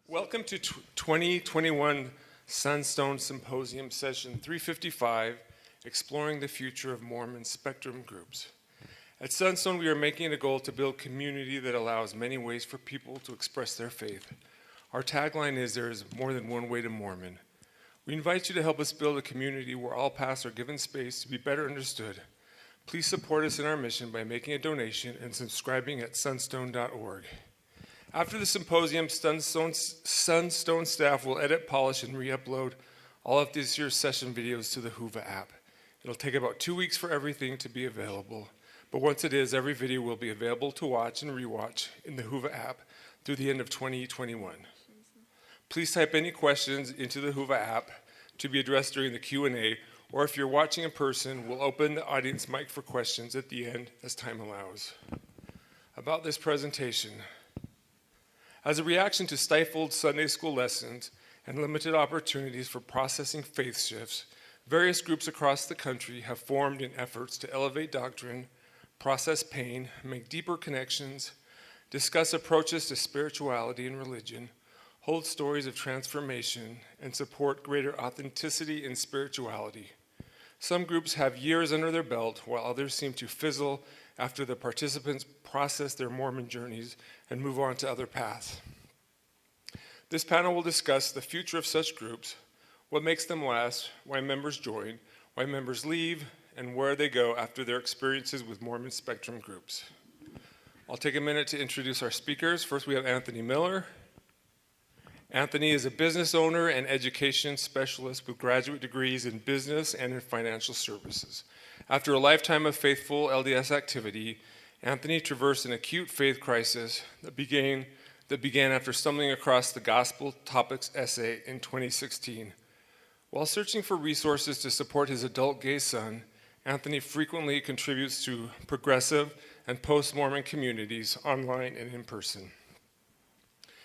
Welcome to 2021 Sunstone Symposium Session 355, Exploring the Future of Mormon Spectrum Groups. At Sunstone, we are making it a goal to build community that allows many ways for people to express their faith. Our tagline is, there is more than one way to Mormon. We invite you to help us build a community where all paths are given space to be better understood. Please support us in our mission by making a donation and subscribing at sunstone.org. After the symposium, Sunstone staff will edit, polish, and re-upload all of this year's session videos to the Whova app. It'll take about 2 weeks for everything to be available, but once it is, every video will be available to watch and rewatch in the Whova app through the end of 2021. Please type any questions into the Whova app to be addressed during the Q&A, or if you're watching in person, we'll open the audience mic for questions at the end as time allows. About this presentation. As a reaction to stifled Sunday school lessons and limited opportunities for processing faith shifts, various groups across the country have formed in efforts to elevate doctrine, process pain, make deeper connections, discuss approaches to spirituality and religion, hold stories of transformation, and support greater authenticity in spirituality. Some groups have years under their belt, while others seem to fizzle after the participants process their Mormon journeys and move on to other paths. This panel will discuss the future of such groups, what makes them last, why members join, why members leave, and where they go after their experiences with Mormon spectrum groups. I'll take a minute to introduce our speakers. First, we have Anthony Miller. Anthony is a business owner and education specialist with graduate degrees in business and in financial services. After a lifetime of faithful LDS activity, Anthony traversed an acute faith crisis that began after stumbling across the Gospel Topics essay in 2016. While searching for resources to support his adult gay son, Anthony frequently contributes to progressive and post-Mormon communities online and in person.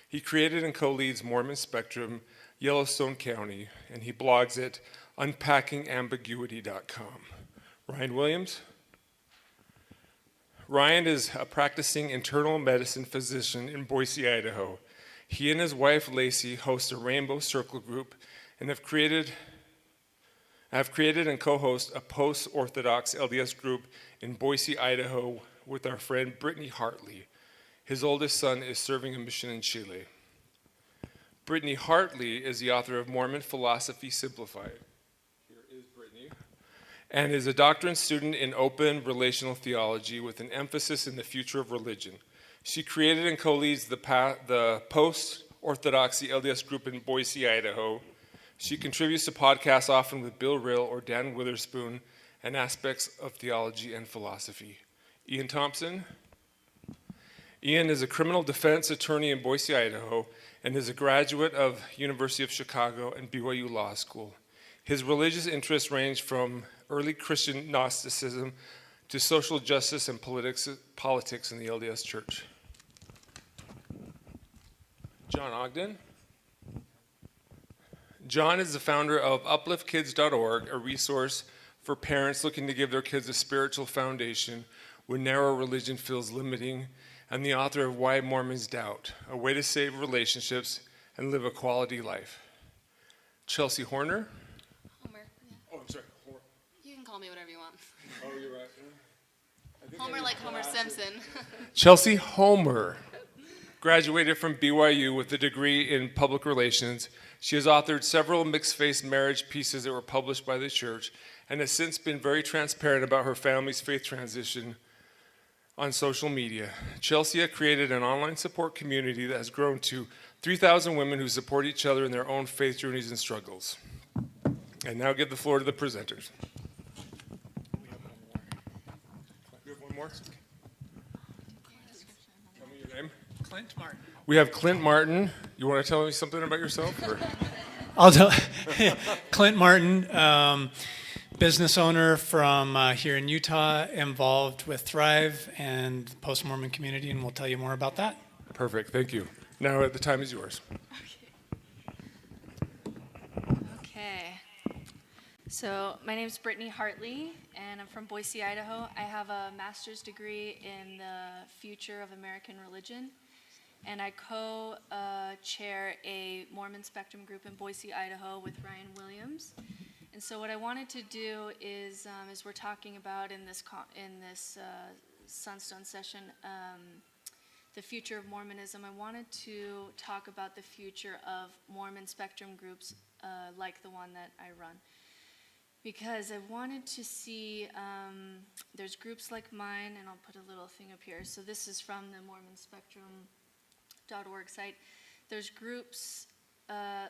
He created and co-leads Mormon Spectrum, Yellowstone County, and he blogs at unpackingambiguity.com. Ryan Williams. Ryan is a practicing internal medicine physician in Boise, Idaho. He and his wife, Lacey, host a Rainbow Circle group and have created and co-host a post-Orthodox LDS group in Boise, Idaho with our friend Brittney Hartley. His oldest son is serving a mission in Chile. Brittney Hartley is the author of Mormon Philosophy Simplified. Here is Brittney. And is a doctrine student in open relational theology with an emphasis in the future of religion. She created and co-leads the post-Orthodoxy LDS group in Boise, Idaho. She contributes to podcasts often with Bill Rill or Dan Witherspoon and aspects of theology and philosophy. Ian Thomson. Ian is a criminal defense attorney in Boise, Idaho, and is a graduate of University of Chicago and BYU Law School. His religious interests range from early Christian Gnosticism to social justice and politics in the LDS Church. John Ogden. John is the founder of upliftkids.org, a resource for parents looking to give their kids a spiritual foundation when narrow religion feels limiting, and the author of Why Mormons Doubt, a way to save relationships and live a quality life. Chelsea Horner. Homer. Yeah. Oh, I'm sorry. You can call me whatever you want. Oh, you're right. Homer like Homer Simpson. Chelsea Homer graduated from BYU with a degree in public relations. She has authored several mixed-faith marriage pieces that were published by the church and has since been very transparent about her family's faith transition on social media. Chelsea created an online support community that has grown to 3,000 women who support each other in their own faith journeys and struggles. And now give the floor to the presenters. We have one more? Tell me your name. Clint Martin. We have Clint Martin. You want to tell me something about yourself? Or? I'll tell. Clint Martin, business owner from here in Utah, involved with Thrive and post-Mormon community, and we'll tell you more about that. Perfect. Thank you. Now the time is yours. Okay. So my name is Brittney Hartley, and I'm from Boise, Idaho. I have a master's degree in the future of American religion, and I co-chair chair a Mormon Spectrum group in Boise, Idaho with Ryan Williams. And so what I wanted to do is, as we're talking about in this Sunstone session, the future of Mormonism, I wanted to talk about the future of Mormon Spectrum groups like the one that I run. Because I wanted to see, there's groups like mine, and I'll put a little thing up here. So this is from the mormonspectrum.org site. There's groups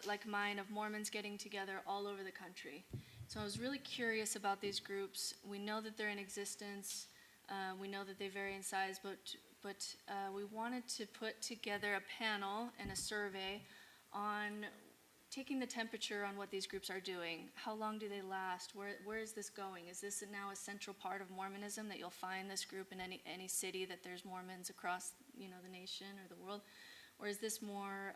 like mine of Mormons getting together all over the country. So I was really curious about these groups. We know that they're in existence. We know that they vary in size, but we wanted to put together a panel and a survey on taking the temperature on what these groups are doing. How long do they last? Where is this going? Is this now a central part of Mormonism, that you'll find this group in any city that there's Mormons across the nation or the world? Or is this more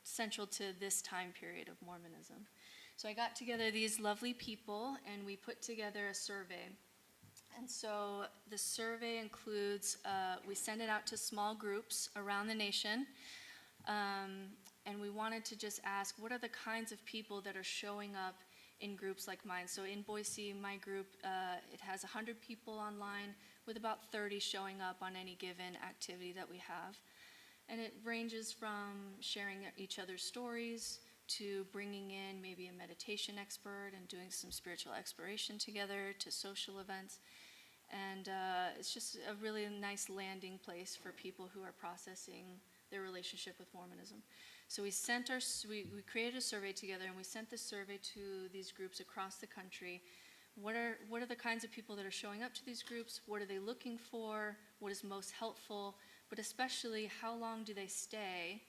central to this time period of Mormonism? So I got together these lovely people and we put together a survey. And so the survey includes, we send it out to small groups around the nation. And we wanted to just ask, what are the kinds of people that are showing up in groups like mine? So in Boise, my group, it has 100 people online with about 30 showing up on any given activity that we have. And it ranges from sharing each other's stories to bringing in maybe a meditation expert and doing some spiritual exploration together, to social events. And it's just a really nice landing place for people who are processing their relationship with Mormonism. So we created a survey together, and we sent this survey to these groups across the country. What are the kinds of people that are showing up to these groups? What are they looking for? What is most helpful? But especially, how long do they stay?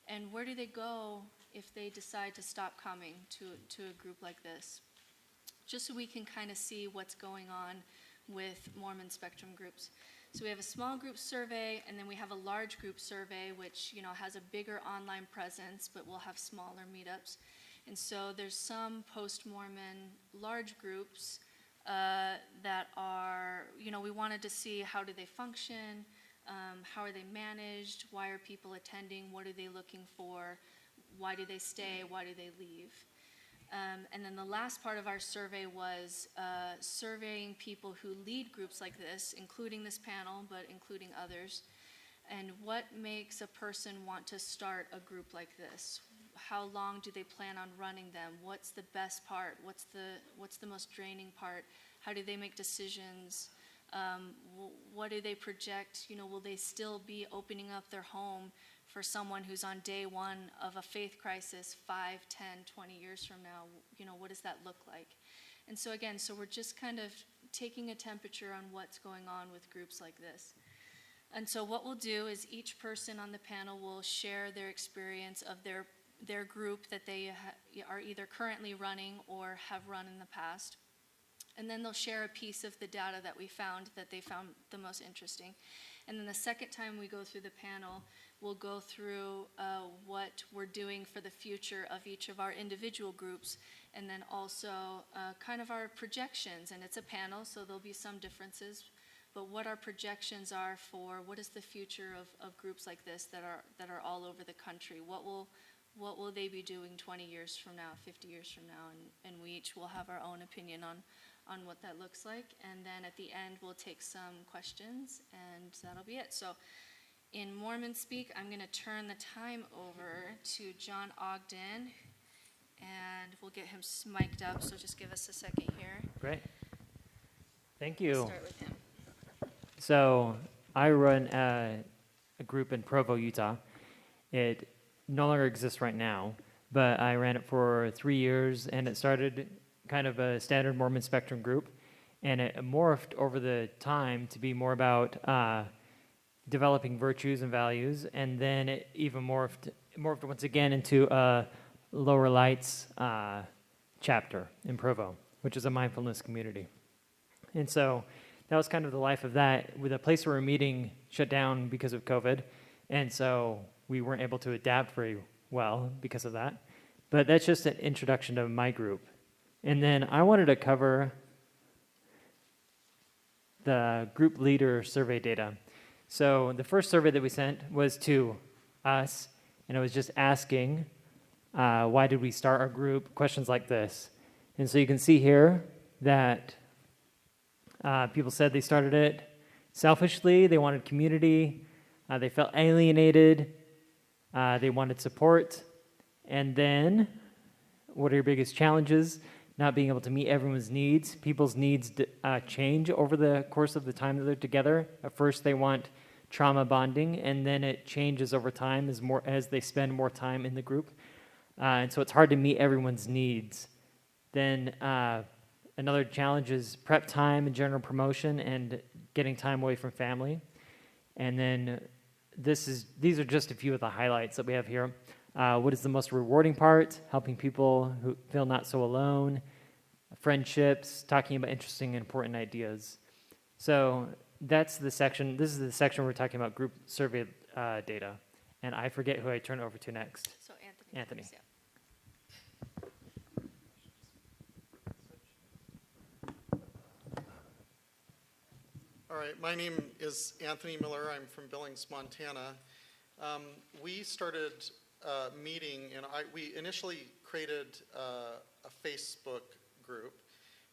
And where do they go if they decide to stop coming to a group like this? Just so we can kind of see what's going on with Mormon Spectrum groups. So we have a small group survey, and then we have a large group survey, which has a bigger online presence, but we'll have smaller meetups. And so there's some post-Mormon large groups that are, we wanted to see, how do they function, how are they managed, why are people attending, what are they looking for, why do they stay, why do they leave. And then the last part of our survey was surveying people who lead groups like this, including this panel, but including others. And what makes a person want to start a group like this? How long do they plan on running them? What's the best part? What's the most draining part? How do they make decisions? What do they project? Will they still be opening up their home for someone who's on day one of a faith crisis 5, 10, 20 years from now? What does that look like? And so again, we're just kind of taking a temperature on what's going on with groups like this. And so what we'll do is each person on the panel will share their experience of their group that they are either currently running or have run in the past. And then they'll share a piece of the data that we found that they found the most interesting. And then the second time we go through the panel, we'll go through what we're doing for the future of each of our individual groups, and then also kind of our projections. And it's a panel, so there'll be some differences, but what our projections are for what is the future of groups like this that are all over the country. What will they be doing 20 years from now, 50 years from now? And we each will have our own opinion on what that looks like. And then at the end, we'll take some questions, and that'll be it. So in Mormon speak, I'm going to turn the time over to John Ogden, and we'll get him mic'd up, so just give us a second here. Great. Thank you. We'll start with him. So I run a group in Provo, Utah. It no longer exists right now, but I ran it for 3 years, and it started kind of a standard Mormon Spectrum group, and it morphed over the time to be more about developing virtues and values, and then it even morphed once again into a Lower Lights chapter in Provo, which is a mindfulness community. And so that was kind of the life of that, with a place where we're meeting shut down because of COVID, and so we weren't able to adapt very well because of that. But that's just an introduction to my group. And then I wanted to cover the group leader survey data. So the first survey that we sent was to us, and I was just asking, why did we start our group? Questions like this. And so you can see here that people said they started it selfishly, they wanted community, they felt alienated, they wanted support, and then what are your biggest challenges? Not being able to meet everyone's needs. People's needs change over the course of the time that they're together. At first, they want trauma bonding, and then it changes over time as they spend more time in the group. And so it's hard to meet everyone's needs. Then another challenge is prep time and general promotion and getting time away from family. And then these are just a few of the highlights that we have here. What is the most rewarding part? Helping people who feel not so alone, friendships, talking about interesting and important ideas. So that's the section. This is the section where we're talking about group survey data. And I forget who I turn over to next. So Anthony. Anthony. Yeah. All right, my name is Anthony Miller. I'm from Billings, Montana. We started meeting, and we initially created a Facebook group.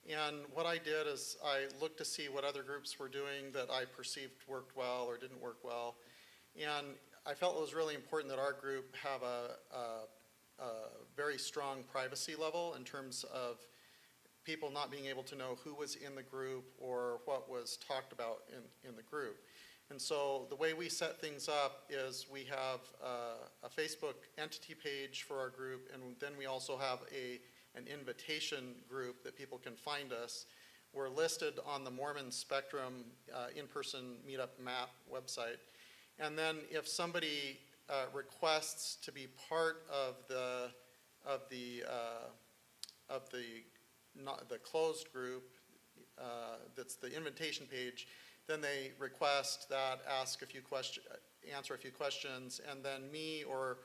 And what I did is I looked to see what other groups were doing that I perceived worked well or didn't work well. And I felt it was really important that our group have a very strong privacy level in terms of people not being able to know who was in the group or what was talked about in the group. And so the way we set things up is we have a Facebook entity page for our group, and then we also have an invitation group that people can find us. We're listed on the Mormon Spectrum in-person meetup map website. And then if somebody requests to be part of the closed group, that's the invitation page, then they request that, answer a few questions, and then me or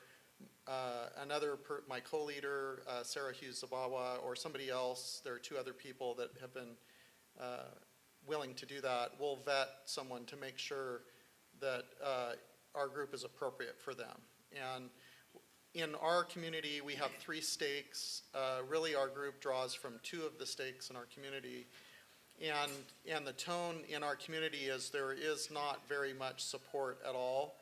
my co-leader, Sarah Hughes-Zabawa, or somebody else, there are two other people that have been willing to do that, will vet someone to make sure that our group is appropriate for them. And in our community, we have 3 stakes. Really, our group draws from 2 of the stakes in our community. And the tone in our community is there is not very much support at all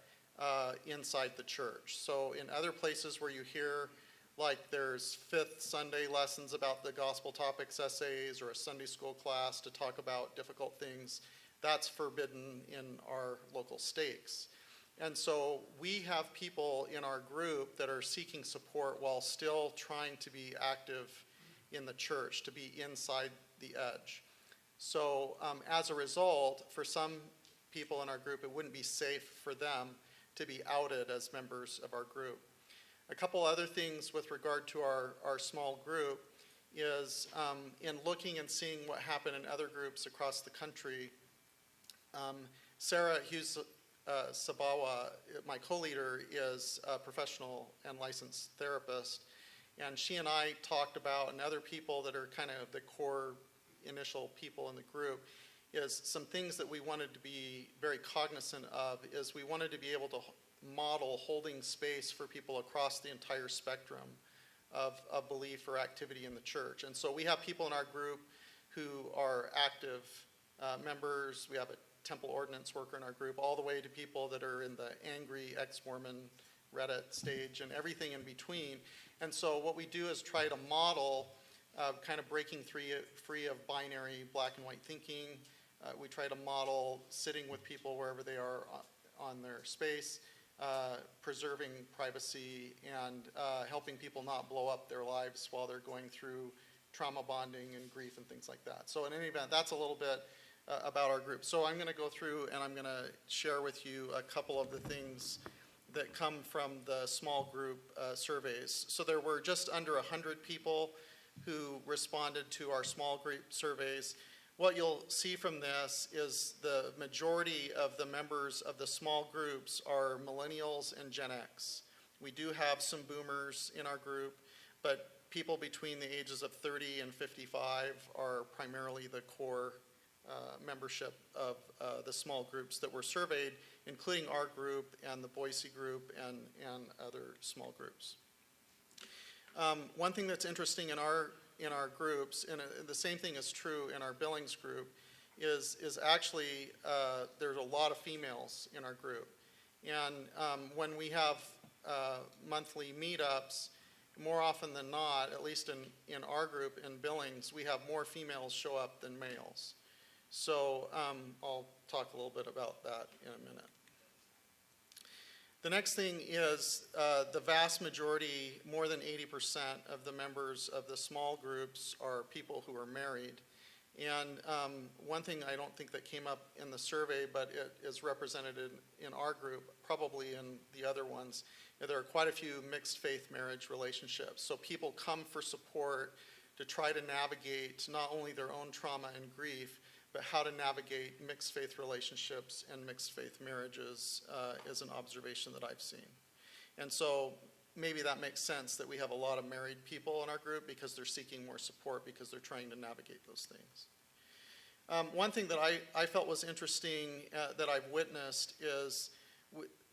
inside the church. So in other places where you hear, like there's 5th Sunday lessons about the gospel topics essays or a Sunday school class to talk about difficult things, that's forbidden in our local stakes. And so we have people in our group that are seeking support while still trying to be active in the church, to be inside the edge. So as a result, for some people in our group, it wouldn't be safe for them to be outed as members of our group. A couple other things with regard to our small group is in looking and seeing what happened in other groups across the country, Sarah Hughes-Zabawa, my co-leader, is a professional and licensed therapist, and she and I talked about, and other people that are kind of the core initial people in the group, is some things that we wanted to be very cognizant of is we wanted to be able to model holding space for people across the entire spectrum of belief or activity in the church. And so we have people in our group who are active members. We have a temple ordinance worker in our group, all the way to people that are in the angry ex-Mormon Reddit stage and everything in between. And so what we do is try to model kind of breaking free of binary black and white thinking. We try to model sitting with people wherever they are on their space, preserving privacy, and helping people not blow up their lives while they're going through trauma bonding and grief and things like that. So in any event, that's a little bit about our group. So I'm going to go through and I'm going to share with you a couple of the things that come from the small group surveys. So there were just under 100 people who responded to our small group surveys. What you'll see from this is the majority of the members of the small groups are millennials and Gen X. We do have some boomers in our group, but people between the ages of 30 and 55 are primarily the core membership of the small groups that were surveyed, including our group and the Boise group and other small groups. One thing that's interesting in our groups, and the same thing is true in our Billings group, is actually there's a lot of females in our group. And when we have monthly meetups, more often than not, at least in our group in Billings, we have more females show up than males. So I'll talk a little bit about that in a minute. The next thing is the vast majority, more than 80% of the members of the small groups are people who are married. And one thing I don't think that came up in the survey, but it is represented in our group, probably in the other ones, there are quite a few mixed faith marriage relationships. So people come for support to try to navigate not only their own trauma and grief, but how to navigate mixed faith relationships and mixed faith marriages is an observation that I've seen. And so maybe that makes sense that we have a lot of married people in our group because they're seeking more support because they're trying to navigate those things. One thing that I felt was interesting that I've witnessed is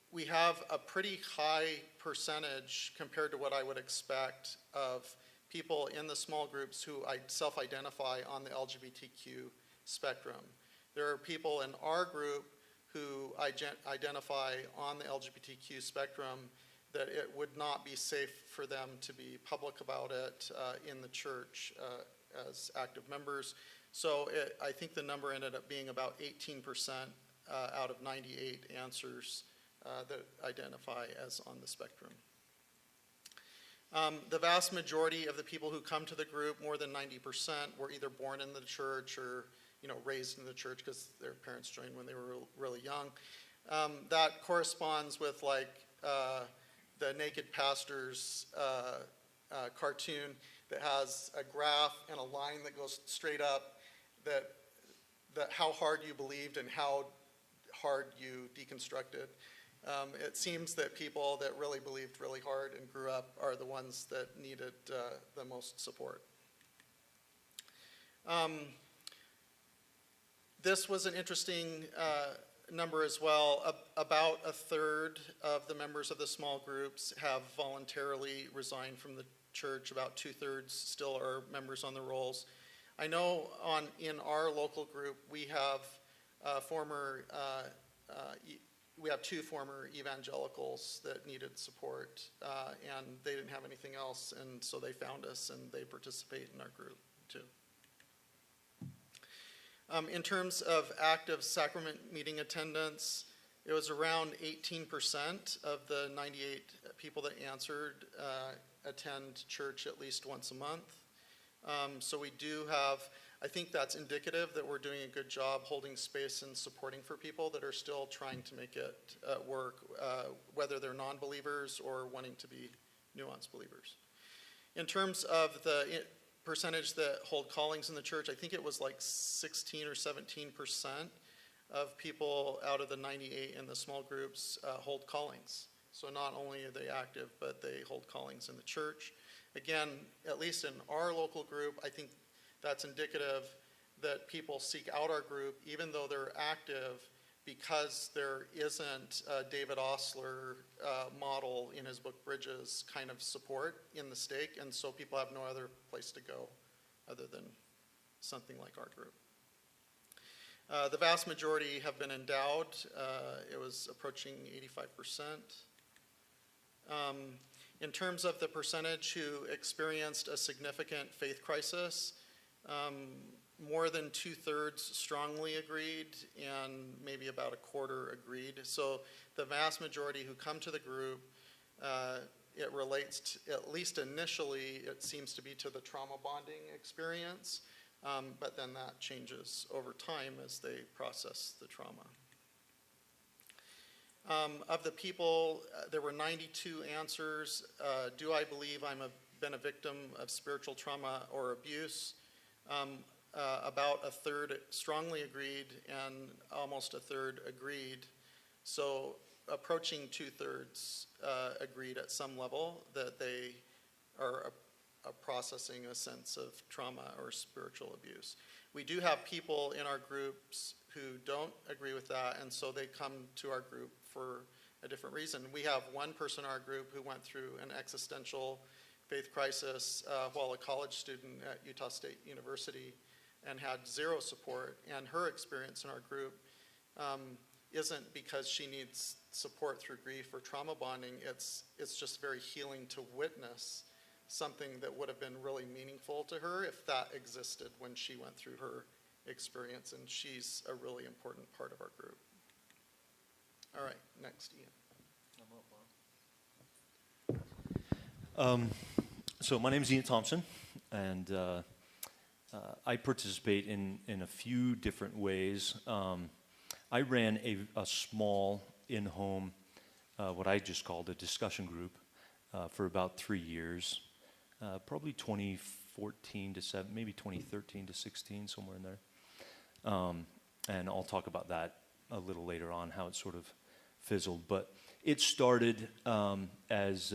we have a pretty high percentage compared to what I would expect of people in the small groups who self-identify on the LGBTQ spectrum. There are people in our group who identify on the LGBTQ spectrum that it would not be safe for them to be public about it in the church as active members. So I think the number ended up being about 18% out of 98 answers that identify as on the spectrum. The vast majority of the people who come to the group, more than 90%, were either born in the church or raised in the church because their parents joined when they were really young. That corresponds with the Naked Pastors cartoon that has a graph and a line that goes straight up that how hard you believed and how hard you deconstructed. It seems that people that really believed really hard and grew up are the ones that needed the most support. This was an interesting number as well. About a third of the members of the small groups have voluntarily resigned from the church. About 2/3 still are members on the rolls. I know in our local group we have we have 2 former evangelicals that needed support, and they didn't have anything else, and so they found us and they participate in our group too. In terms of active sacrament meeting attendance, it was around 18% of the 98 people that answered attend church at least once a month. So we do have, I think that's indicative that we're doing a good job holding space and supporting for people that are still trying to make it work, whether they're non-believers or wanting to be nuanced believers. In terms of the percentage that hold callings in the church, I think it was like 16 or 17% of people out of the 98 in the small groups hold callings. So not only are they active, but they hold callings in the church. Again, at least in our local group, I think that's indicative that people seek out our group, even though they're active, because there isn't a David Osler model in his book Bridges kind of support in the stake, and so people have no other place to go other than something like our group. The vast majority have been endowed. It was approaching 85%. In terms of the percentage who experienced a significant faith crisis, more than 2/3 strongly agreed, and maybe about a quarter agreed. So the vast majority who come to the group, it relates to, at least initially, it seems to be to the trauma bonding experience, but then that changes over time as they process the trauma. Of the people, there were 92 answers. Do I believe been a victim of spiritual trauma or abuse? About a third strongly agreed and almost a third agreed. So approaching 2/3 agreed at some level that they are processing a sense of trauma or spiritual abuse. We do have people in our groups who don't agree with that, and so they come to our group for a different reason. We have one person in our group who went through an existential faith crisis while a college student at Utah State University and had zero support, and her experience in our group isn't because she needs support through grief or trauma bonding. It's just very healing to witness something that would have been really meaningful to her if that existed when she went through her experience, and she's a really important part of our group. All right, next, Ian. So my name is Ian Thomson, and I participate in a few different ways. I ran a small in-home, what I just called a discussion group, for about 3 years, probably 2014 to maybe 2013 to 16, somewhere in there. And I'll talk about that a little later on, how it sort of fizzled. But it started as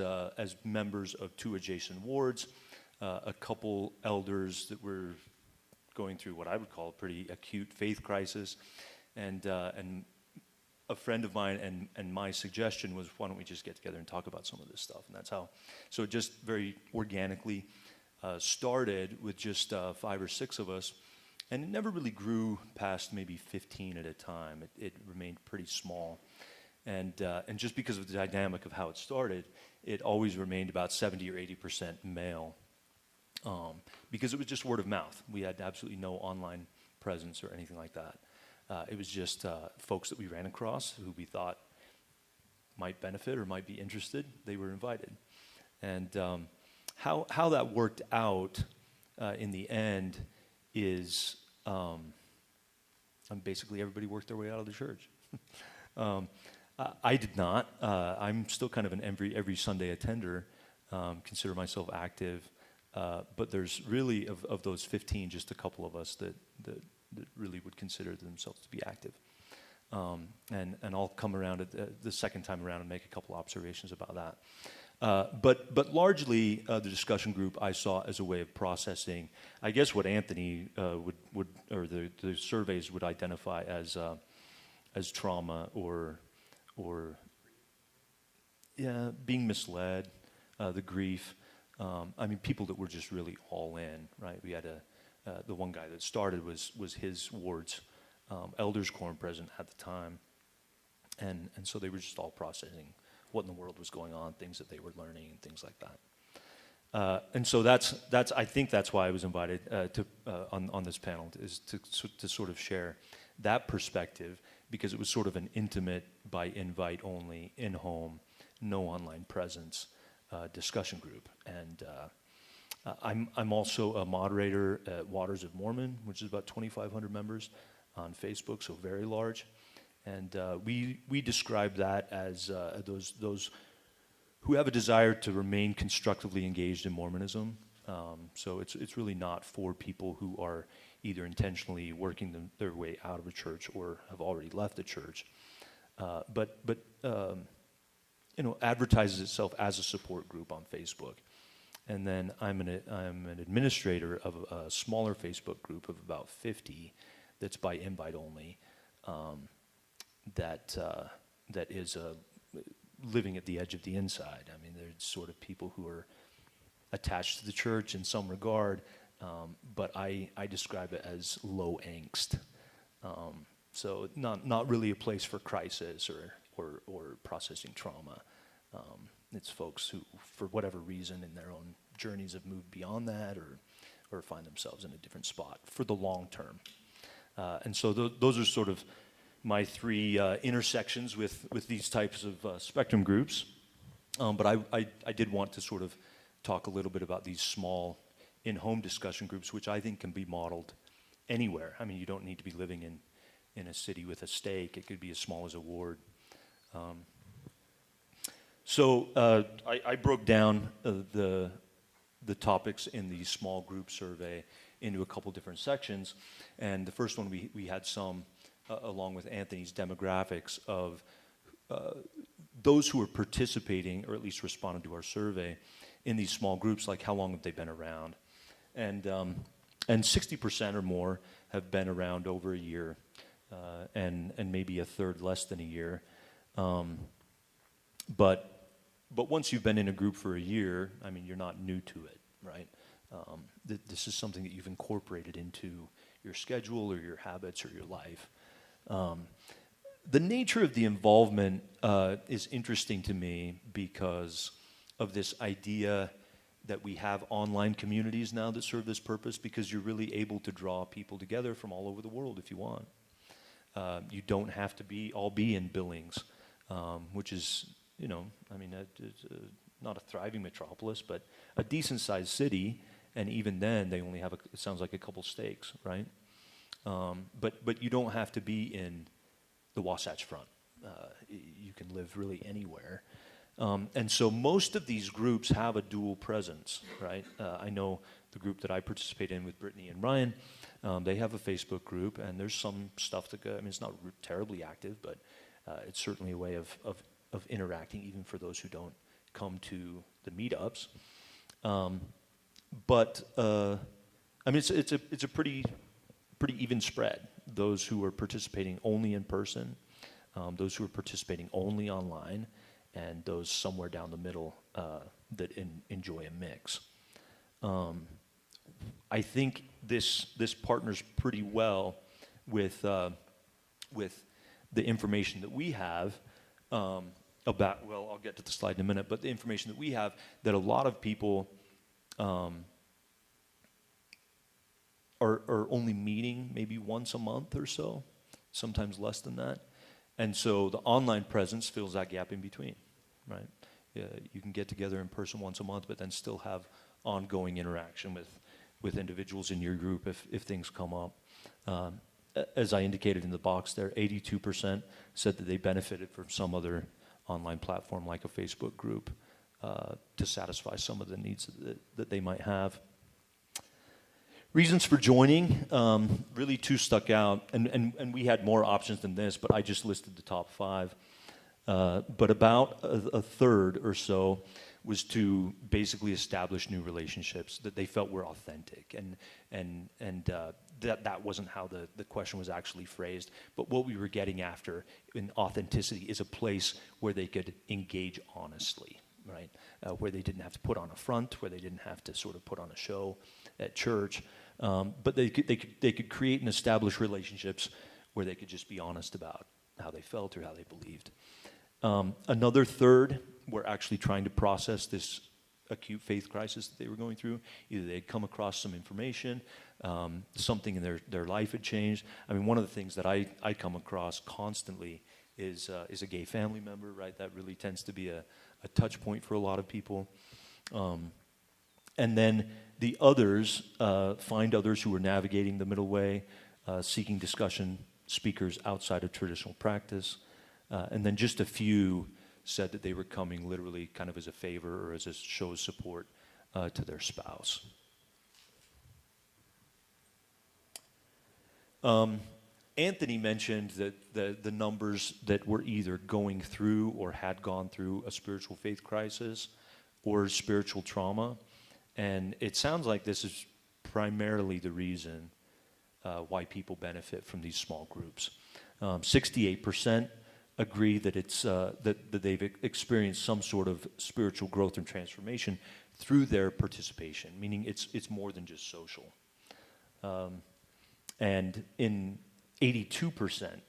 members of 2 adjacent wards, a couple elders that were going through what I would call a pretty acute faith crisis, and a friend of mine and my suggestion was, why don't we just get together and talk about some of this stuff? And that's how. So it just very organically started with just 5 or 6 of us, and it never really grew past maybe 15 at a time. It remained pretty small. And just because of the dynamic of how it started, it always remained about 70 or 80% male, because it was just word of mouth. We had absolutely no online presence or anything like that. It was just folks that we ran across who we thought might benefit or might be interested. They were invited. And how that worked out in the end is basically everybody worked their way out of the church. I did not. I'm still kind of an every Sunday attender, consider myself active. But there's really, of those 15, just a couple of us that really would consider themselves to be active. And I'll come around at the second time around and make a couple observations about that. But largely, the discussion group I saw as a way of processing, I guess what Anthony would or the surveys would identify as trauma or being misled, the grief. I mean, people that were just really all in, right? We had the one guy that started was his ward's elders quorum president at the time, and so they were just all processing what in the world was going on, things that they were learning, and things like that. And so that's I think that's why I was invited on this panel, is to sort of share that perspective, because it was sort of an intimate, by invite only, in home, no online presence discussion group. And I'm also a moderator at Waters of Mormon, which is about 2,500 members on Facebook, so very large. And we describe that as those who have a desire to remain constructively engaged in Mormonism. So it's really not for people who are either intentionally working their way out of a church or have already left the church, but advertises itself as a support group on Facebook. And then I'm an administrator of a smaller Facebook group of about 50 that's by invite only, that is living at the edge of the inside. I mean, they're sort of people who are attached to the church in some regard, but I describe it as low angst. So not really a place for crisis or processing trauma. It's folks who, for whatever reason, in their own journeys have moved beyond that or find themselves in a different spot for the long term. And so those are sort of my 3 intersections with these types of spectrum groups. But I did want to sort of talk a little bit about these small in-home discussion groups, which I think can be modeled anywhere. I mean, you don't need to be living in a city with a stake. It could be as small as a ward. So I broke down the topics in the small group survey into a couple different sections. And the first one, we had some, along with Anthony's demographics, of those who are participating, or at least responded to our survey, in these small groups, like how long have they been around? And 60% or more have been around over a year, and maybe a third less than a year. But once you've been in a group for a year, I mean, you're not new to it, right? This is something that you've incorporated into your schedule or your habits or your life. The nature of the involvement is interesting to me because of this idea that we have online communities now that serve this purpose, because you're really able to draw people together from all over the world if you want. You don't have to all be in Billings, which is, I mean, it's not a thriving metropolis, but a decent-sized city, and even then, they only have, it sounds like a couple stakes, right? But you don't have to be in the Wasatch Front. You can live really anywhere. And so most of these groups have a dual presence, right? I know the group that I participate in with Brittney and Ryan, they have a Facebook group, and there's some stuff that I mean, it's not terribly active, but it's certainly a way of interacting, even for those who don't come to the meetups. But I mean, it's a pretty even spread. Those who are participating only in person, those who are participating only online, and those somewhere down the middle that enjoy a mix. I think this partners pretty well with the information that we have about. Well, I'll get to the slide in a minute, but the information that we have, that a lot of people are only meeting maybe once a month or so, sometimes less than that. And so the online presence fills that gap in between, right? You can get together in person once a month, but then still have ongoing interaction with individuals in your group if things come up. As I indicated in the box there, 82% said that they benefited from some other online platform like a Facebook group to satisfy some of the needs that they might have. Reasons for joining, really two stuck out, and we had more options than this, but I just listed the top 5. But about a third or so was to basically establish new relationships that they felt were authentic, and that wasn't how the question was actually phrased. But what we were getting after in authenticity is a place where they could engage honestly, right? Where they didn't have to put on a front, where they didn't have to sort of put on a show at church. But they could create and establish relationships where they could just be honest about how they felt or how they believed. Another third were actually trying to process this acute faith crisis that they were going through. Either they'd come across some information, something in their life had changed. I mean, one of the things that I come across constantly is a gay family member, right? That really tends to be a touch point for a lot of people. And then the others, find others who are navigating the middle way, seeking discussion speakers outside of traditional practice. And then just a few said that they were coming literally kind of as a favor or as a show of support to their spouse. Anthony mentioned that the numbers that were either going through or had gone through a spiritual faith crisis or spiritual trauma. And it sounds like this is primarily the reason why people benefit from these small groups. 68% agree that it's that they've experienced some sort of spiritual growth and transformation through their participation, meaning it's more than just social. And in 82%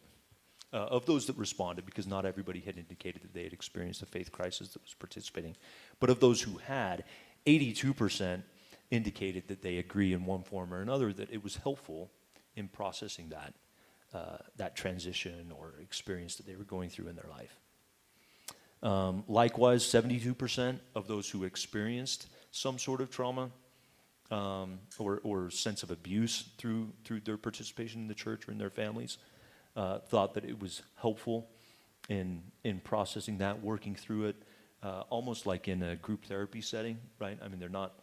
of those that responded, because not everybody had indicated that they had experienced a faith crisis that was participating, but of those who had, 82% indicated that they agree in one form or another that it was helpful in processing that transition or experience that they were going through in their life. Likewise, 72% of those who experienced some sort of trauma or sense of abuse through their participation in the church or in their families thought that it was helpful in processing that, working through it, almost like in a group therapy setting, right? I mean, they're not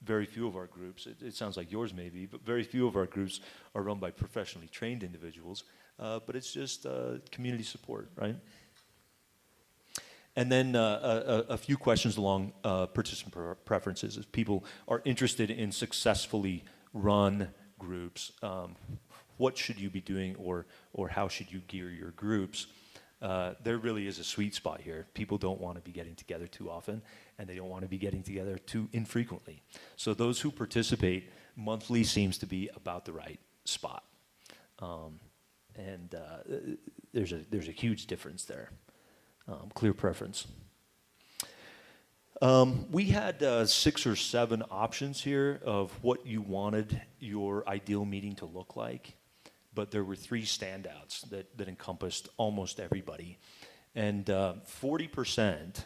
very few of our groups. It sounds like yours maybe, but very few of our groups are run by professionally trained individuals. But it's just community support, right? And then a few questions along participant preferences. If people are interested in successfully run groups, what should you be doing, or how should you gear your groups? There really is a sweet spot here. People don't want to be getting together too often, and they don't want to be getting together too infrequently. So those who participate, monthly seems to be about the right spot. There's a huge difference there. Clear preference. We had 6 or 7 options here of what you wanted your ideal meeting to look like, but there were 3 standouts that encompassed almost everybody. And 40%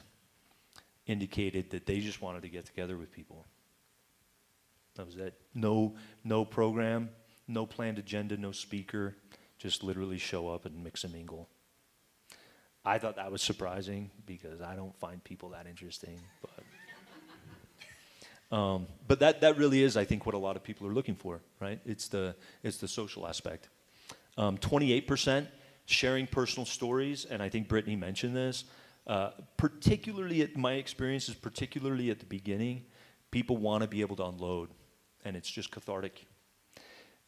indicated that they just wanted to get together with people. That was it. No program, no planned agenda, no speaker, just literally show up and mix and mingle. I thought that was surprising because I don't find people that interesting. But that really is, I think, what a lot of people are looking for, right? It's the social aspect. 28% sharing personal stories, and I think Brittney mentioned this. Particularly my experience is particularly at the beginning, people want to be able to unload, and it's just cathartic.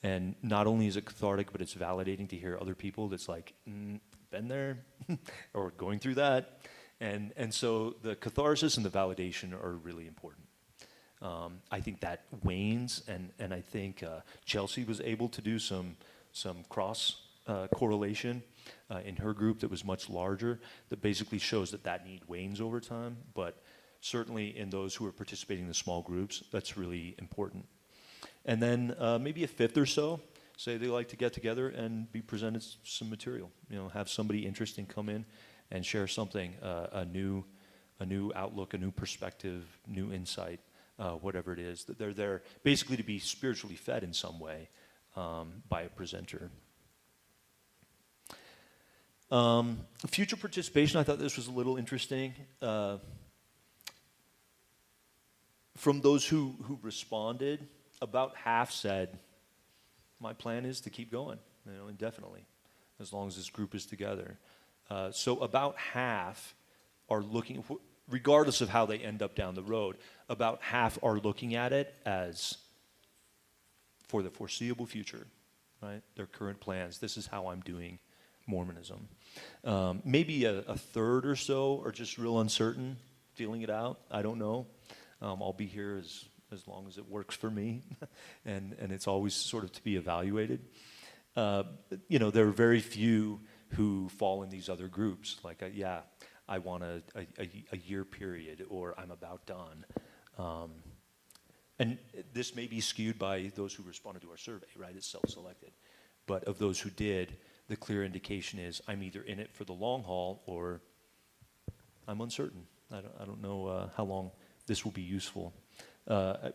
And not only is it cathartic, but it's validating to hear other people that's like, been there, or going through that. And so the catharsis and the validation are really important. I think that wanes, and I think Chelsea was able to do some cross correlation in her group that was much larger, that basically shows that need wanes over time. But certainly in those who are participating in the small groups, that's really important. And then maybe a fifth or so say they like to get together and be presented some material. Have somebody interesting come in and share something, a new outlook, a new perspective, new insight, whatever it is. That they're there basically to be spiritually fed in some way by a presenter. Future participation, I thought this was a little interesting. From those who responded, about half said, my plan is to keep going, indefinitely, as long as this group is together. So about half are looking, regardless of how they end up down the road, about half are looking at it as for the foreseeable future, right? Their current plans. This is how I'm doing Mormonism. Maybe a third or so are just real uncertain, feeling it out. I don't know. I'll be here as long as it works for me, and it's always sort of to be evaluated. There are very few who fall in these other groups, like, I want a year period, or I'm about done. And this may be skewed by those who responded to our survey, right? It's self-selected. But of those who did, the clear indication is I'm either in it for the long haul or I'm uncertain. I don't know how long this will be useful.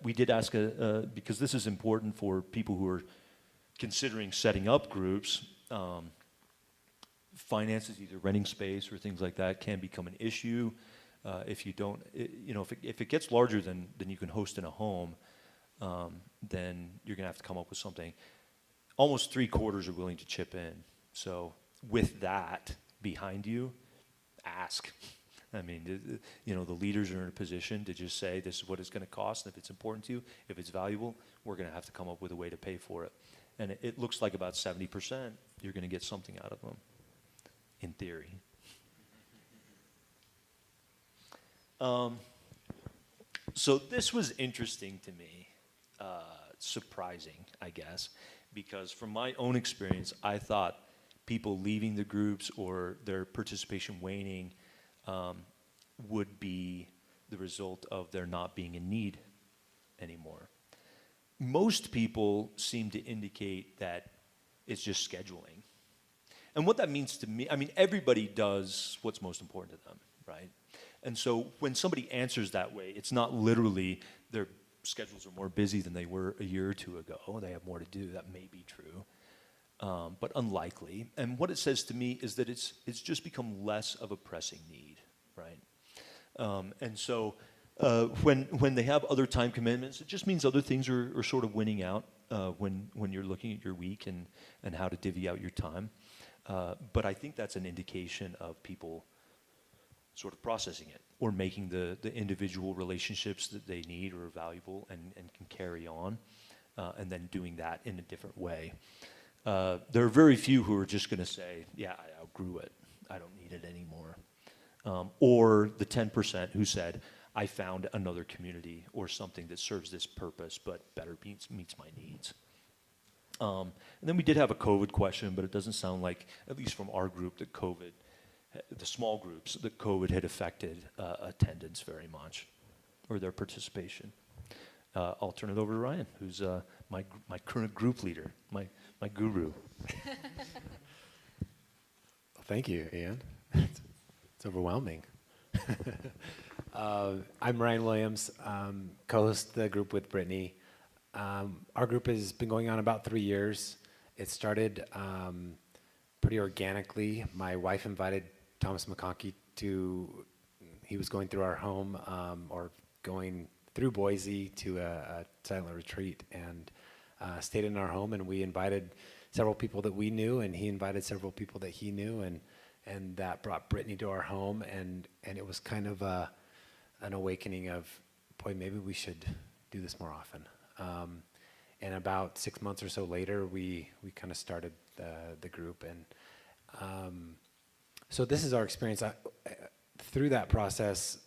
We did ask, because this is important for people who are considering setting up groups, finances, either renting space or things like that, can become an issue. If you don't, if it gets larger than you can host in a home, then you're going to have to come up with something. Almost 3/4 are willing to chip in. So with that behind you, ask. I mean, the leaders are in a position to just say, this is what it's going to cost. And if it's important to you, if it's valuable, we're going to have to come up with a way to pay for it. And it looks like about 70% you're going to get something out of them, in theory. So this was interesting to me, surprising, I guess, because from my own experience, I thought people leaving the groups or their participation waning would be the result of their not being in need anymore. Most people seem to indicate that it's just scheduling. And what that means to me, I mean, everybody does what's most important to them, right? And so when somebody answers that way, it's not literally their schedules are more busy than they were a year or two ago. They have more to do. That may be true, but unlikely. And what it says to me is that it's just become less of a pressing need, right? And so when they have other time commitments, it just means other things are sort of winning out when you're looking at your week and how to divvy out your time. But I think that's an indication of people sort of processing it or making the individual relationships that they need or are valuable and can carry on, and then doing that in a different way. There are very few who are just going to say, yeah, I outgrew it. I don't need it anymore. Or the 10% who said, I found another community or something that serves this purpose but better meets my needs. And then we did have a COVID question, but it doesn't sound like, at least from our group, that COVID, the small groups, that COVID had affected attendance very much or their participation. I'll turn it over to Ryan, who's my current group leader, my guru. Thank you, Ian. It's overwhelming. I'm Ryan Williams, co-host the group with Brittney. Our group has been going on about 3 years. It started pretty organically. My wife invited Thomas McConkey he was going through our home or going through Boise to a silent retreat and stayed in our home, and we invited several people that we knew, and he invited several people that he knew, and that brought Brittney to our home, and it was kind of an awakening of, boy, maybe we should do this more often. And about 6 months or so later, we kind of started the group, and so this is our experience. Through that process,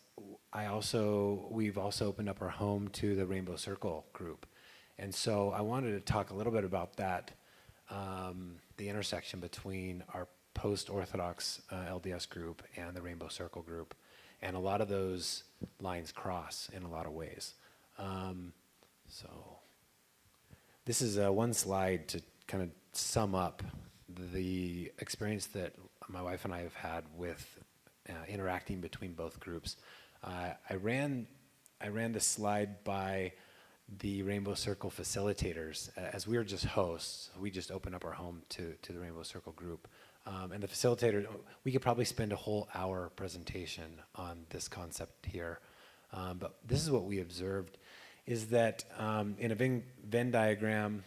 we've also opened up our home to the Rainbow Circle group, and so I wanted to talk a little bit about that, the intersection between our post-Orthodox LDS group and the Rainbow Circle group, and a lot of those lines cross in a lot of ways. So this is one slide to kind of sum up the experience that my wife and I have had with interacting between both groups. I ran this slide by the Rainbow Circle facilitators. As we were just hosts, we just opened up our home to the Rainbow Circle group. And the facilitator, we could probably spend a whole hour presentation on this concept here. But this is what we observed, is that in a Venn diagram,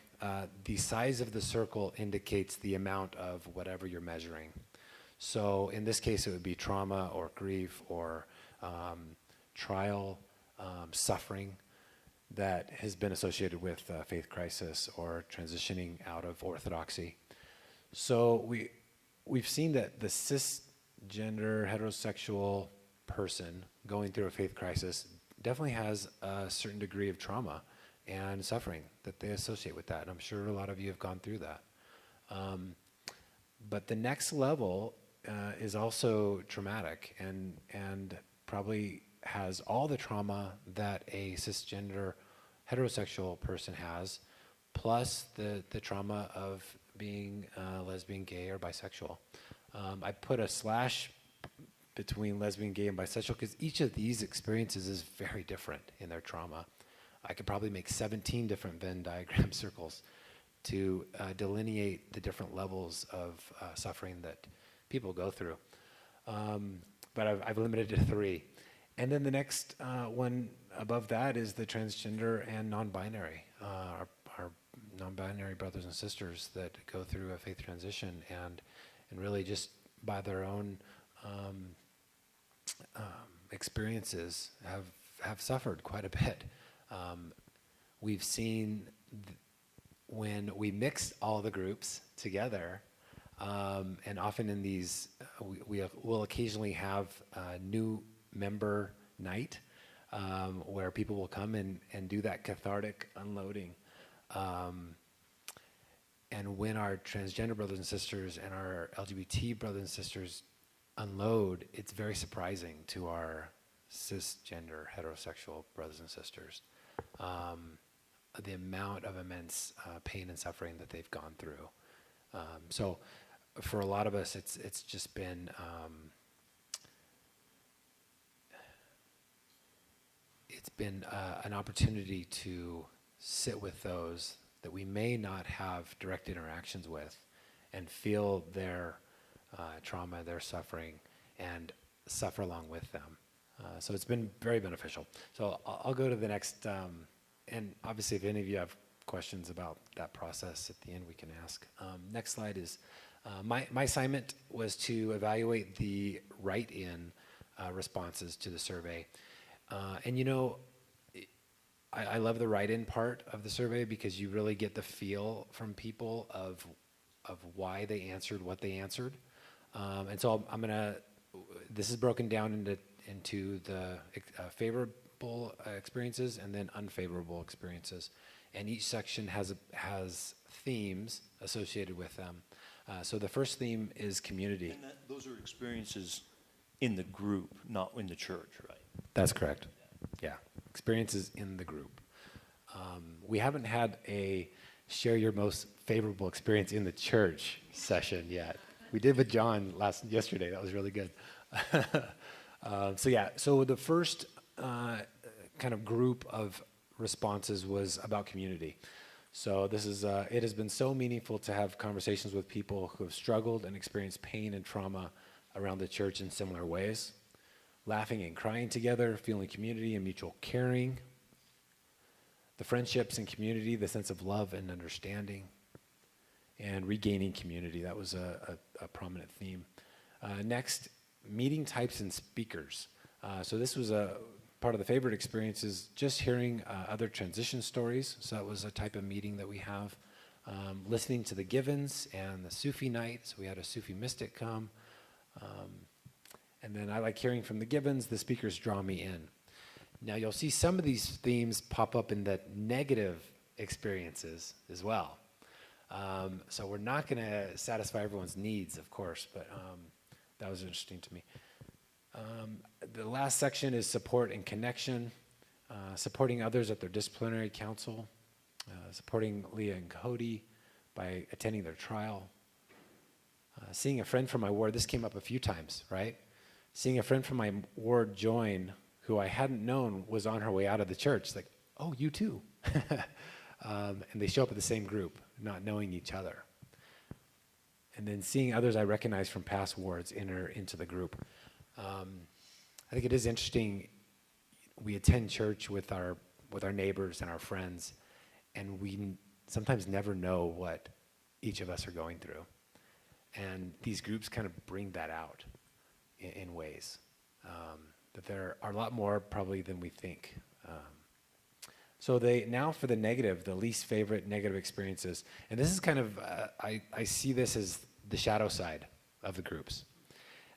the size of the circle indicates the amount of whatever you're measuring. So in this case, it would be trauma or grief or trial, suffering that has been associated with faith crisis or transitioning out of orthodoxy. So we've seen that the cisgender heterosexual person going through a faith crisis definitely has a certain degree of trauma and suffering that they associate with that. And I'm sure a lot of you have gone through that. But the next level is also traumatic and probably has all the trauma that a cisgender heterosexual person has, plus the trauma of being lesbian, gay, or bisexual. I put a slash between lesbian, gay, and bisexual because each of these experiences is very different in their trauma. I could probably make 17 different Venn diagram circles to delineate the different levels of suffering that people go through. But I've limited it to 3. And then the next one above that is the transgender and non-binary, our non-binary brothers and sisters that go through a faith transition and really just by their own experiences have suffered quite a bit. We've seen when we mix all the groups together, and often in these, we will occasionally have a new member night where people will come and do that cathartic unloading. And when our transgender brothers and sisters and our LGBT brothers and sisters unload, it's very surprising to our cisgender heterosexual brothers and sisters, the amount of immense pain and suffering that they've gone through. So for a lot of us, it's just been an opportunity to sit with those that we may not have direct interactions with and feel their trauma, their suffering, and suffer along with them. So it's been very beneficial. So I'll go to the next, and obviously if any of you have questions about that process at the end, we can ask. Next slide is, my assignment was to evaluate the write-in responses to the survey. And I love the write-in part of the survey because you really get the feel from people of why they answered what they answered. And so this is broken down into the favorable experiences and then unfavorable experiences. And each section has themes associated with them. So the first theme is community. And those are experiences in the group, not in the church, right? That's correct. Yeah, experiences in the group. We haven't had a share your most favorable experience in the church session yet. We did with John yesterday. That was really good. So the first kind of group of responses was about community. So this is it has been so meaningful to have conversations with people who have struggled and experienced pain and trauma around the church in similar ways. Laughing and crying together, feeling community and mutual caring. The friendships and community, the sense of love and understanding. And regaining community, that was a prominent theme. Next, meeting types and speakers. So this was a part of the favorite experiences, just hearing other transition stories. So that was a type of meeting that we have. Listening to the Givens and the Sufi night. So we had a Sufi mystic come. And then I like hearing from the Givens. The speakers draw me in. Now you'll see some of these themes pop up in the negative experiences as well. So we're not going to satisfy everyone's needs, of course, but that was interesting to me. The last section is support and connection, supporting others at their disciplinary council, supporting Leah and Cody by attending their trial, seeing a friend from my ward. This came up a few times, right? Seeing a friend from my ward join who I hadn't known was on her way out of the church. It's like, oh, you too. And they show up at the same group, not knowing each other. And then seeing others I recognize from past wards enter into the group. I think it is interesting. We attend church with our neighbors and our friends, and we sometimes never know what each of us are going through. And these groups kind of bring that out in ways that there are a lot more probably than we think. So now for the negative, the least favorite negative experiences. And this is kind of, I see this as the shadow side of the groups.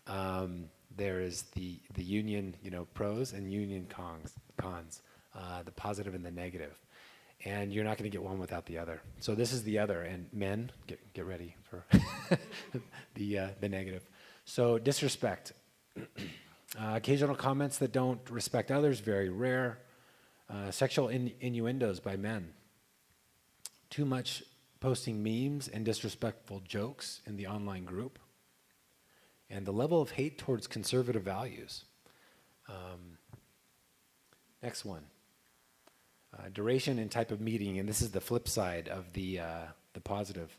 There is the union, pros and union cons, the positive and the negative. And you're not going to get one without the other. So this is the other. And men, get ready for the negative. So disrespect. Occasional comments that don't respect others, very rare. Sexual innuendos by men. Too much posting memes and disrespectful jokes in the online group. And the level of hate towards conservative values. Next one. Duration and type of meeting, and this is the flip side of the positive.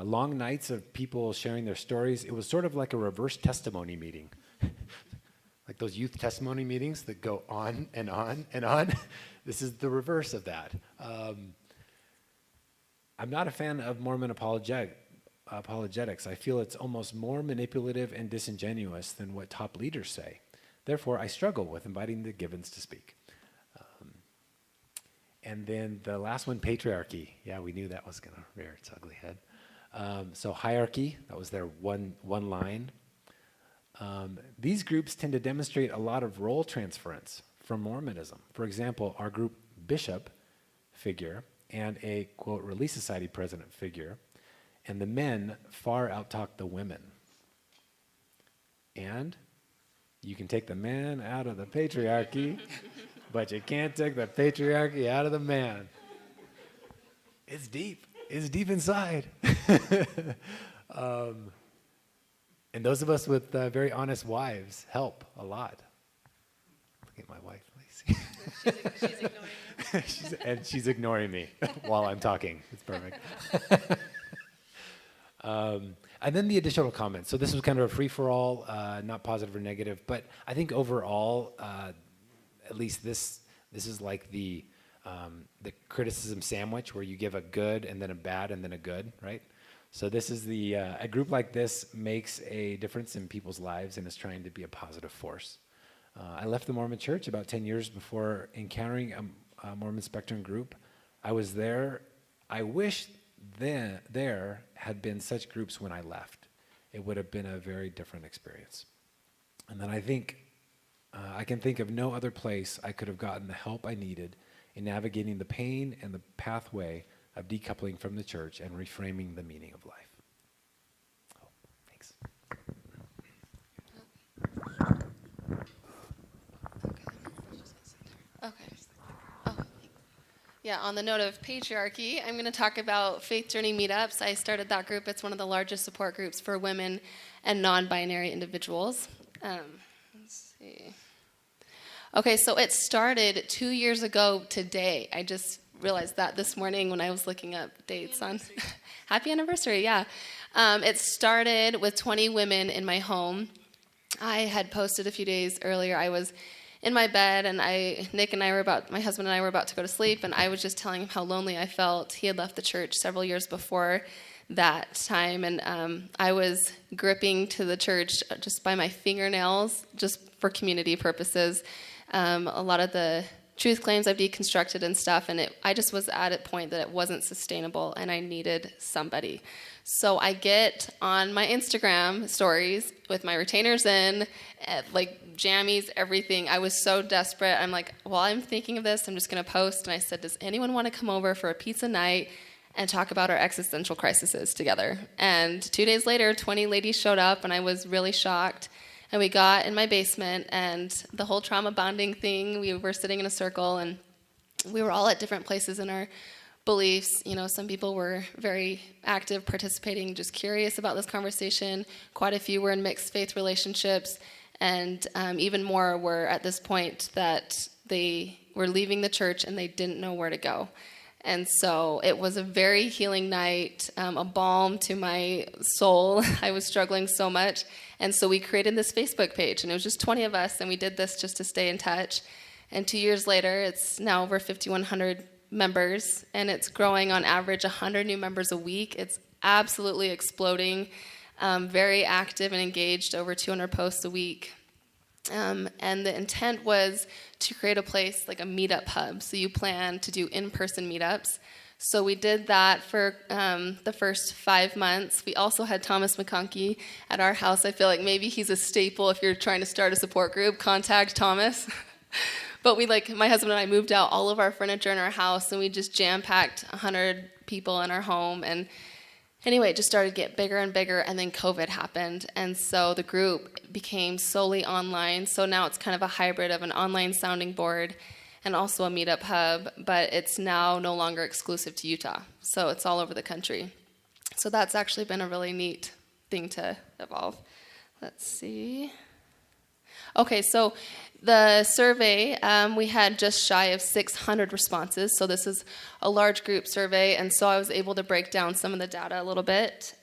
Long nights of people sharing their stories. It was sort of like a reverse testimony meeting. Like those youth testimony meetings that go on and on and on. This is the reverse of that. I'm not a fan of Mormon apologetics. I feel it's almost more manipulative and disingenuous than what top leaders say. Therefore, I struggle with inviting the Givens to speak. And then the last one, patriarchy. Yeah, we knew that was going to rear its ugly head. So hierarchy, that was their one line. These groups tend to demonstrate a lot of role transference from Mormonism. For example, our group bishop figure and a, quote, Relief Society president figure, and the men far outtalk the women. And you can take the man out of the patriarchy, but you can't take the patriarchy out of the man. It's deep. It's deep inside. And those of us with very honest wives help a lot. Look at my wife, Lacey. She's ignoring you. She's ignoring me while I'm talking. It's perfect. And then the additional comments. So this was kind of a free-for-all, not positive or negative. But I think overall, at least this is like the criticism sandwich where you give a good and then a bad and then a good, right? So this is a group like this makes a difference in people's lives and is trying to be a positive force. I left the Mormon church about 10 years before encountering a Mormon Spectrum group. I was there. I wish there had been such groups when I left. It would have been a very different experience. And then I think I can think of no other place I could have gotten the help I needed in navigating the pain and the pathway of decoupling from the church and reframing the meaning of life. Oh, thanks. Okay. Oh. Yeah, on the note of patriarchy, I'm going to talk about Faith Journey Meetups. I started that group. It's one of the largest support groups for women and non-binary individuals. Let's see. Okay, so it started 2 years ago today. I just realized that this morning when I was looking up dates on Happy anniversary, yeah. It started with 20 women in my home. I had posted a few days earlier. I was in my bed, and my husband and I were about to go to sleep, and I was just telling him how lonely I felt. He had left the church several years before that time, and I was gripping to the church just by my fingernails, just for community purposes. A lot of the truth claims I've deconstructed and stuff, and I just was at a point that it wasn't sustainable, and I needed somebody. So I get on my Instagram stories with my retainers in, like jammies, everything. I was so desperate. I'm like, while I'm thinking of this, I'm just going to post. And I said, does anyone want to come over for a pizza night and talk about our existential crises together? And 2 days later, 20 ladies showed up, and I was really shocked. And we got in my basement, and the whole trauma bonding thing, we were sitting in a circle, and we were all at different places in our beliefs. You know, some people were very active, participating, just curious about this conversation. Quite a few were in mixed faith relationships, and even more were at this point that they were leaving the church and they didn't know where to go. And so it was a very healing night, a balm to my soul. I was struggling so much. And so we created this Facebook page, and it was just 20 of us, and we did this just to stay in touch. And 2 years later, it's now over 5,100 members, and it's growing on average 100 new members a week. It's absolutely exploding, very active and engaged, over 200 posts a week. And the intent was to create a place like a meetup hub. So you plan to do in-person meetups. So we did that for the first 5 months. We also had Thomas McConkey at our house. I feel like maybe he's a staple if you're trying to start a support group. Contact Thomas. But my husband and I moved out all of our furniture in our house, and we just jam-packed 100 people in our home. And anyway, it just started to get bigger and bigger, and then COVID happened. And so the group became solely online. So now it's kind of a hybrid of an online sounding board and also a meetup hub, but it's now no longer exclusive to Utah. So it's all over the country. So that's actually been a really neat thing to evolve. Let's see. Okay, so the survey, we had just shy of 600 responses. So this is a large group survey, and so I was able to break down some of the data a little bit.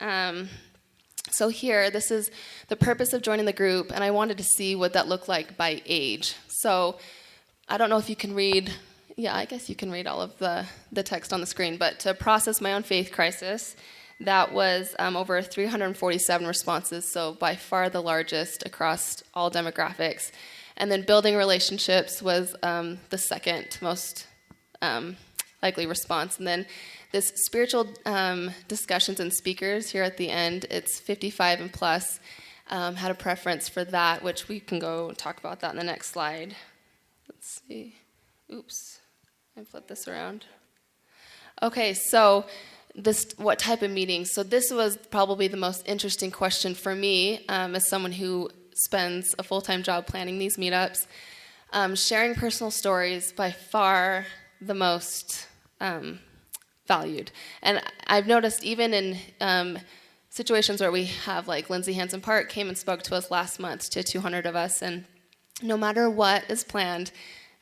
So here, this is the purpose of joining the group, and I wanted to see what that looked like by age. So I don't know if you can read, yeah, I guess you can read all of the text on the screen, but to process my own faith crisis, that was over 347 responses, so by far the largest across all demographics. And then building relationships was the second most likely response. And then this spiritual discussions and speakers here at the end, it's 55 and plus, had a preference for that, which we can go talk about that in the next slide. Let's see. Oops, I flipped this around. Okay, so what type of meetings? So this was probably the most interesting question for me as someone who spends a full-time job planning these meetups. Sharing personal stories, by far the most valued. And I've noticed even in situations where we have, like Lindsay Hansen Park came and spoke to us last month, to 200 of us, and no matter what is planned,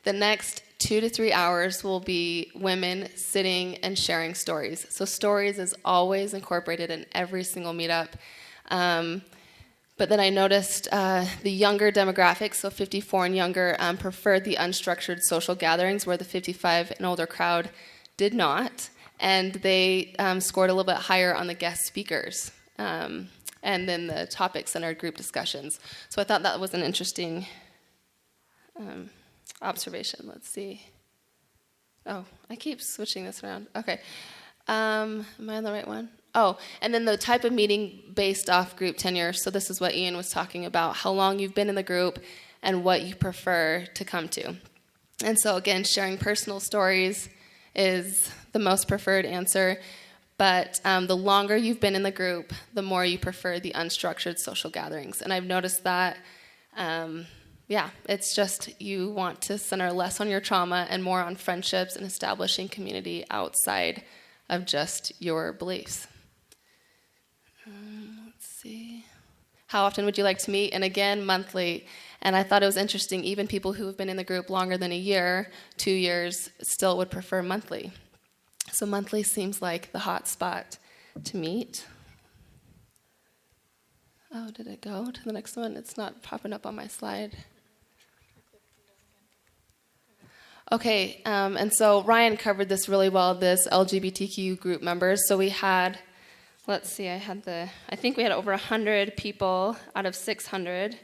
the next 2 to 3 hours will be women sitting and sharing stories. So stories is always incorporated in every single meetup. But then I noticed the younger demographics, so 54 and younger, preferred the unstructured social gatherings, where the 55 and older crowd did not. And they scored a little bit higher on the guest speakers and then the topic-centered group discussions. So I thought that was an interesting observation. Let's see. Oh, I keep switching this around. Okay. Am I on the right one? Oh, and then the type of meeting based off group tenure. So this is what Ian was talking about, how long you've been in the group and what you prefer to come to. And so again, sharing personal stories is the most preferred answer. But the longer you've been in the group, the more you prefer the unstructured social gatherings. And I've noticed that, it's just you want to center less on your trauma and more on friendships and establishing community outside of just your beliefs. Let's see. How often would you like to meet? And again, monthly. And I thought it was interesting, even people who have been in the group longer than a year, 2 years, still would prefer monthly. So monthly seems like the hot spot to meet. Oh, did it go to the next one? It's not popping up on my slide. Okay, and so Ryan covered this really well, this LGBTQ group members. So we had, let's see, I think we had over 100 people out of 600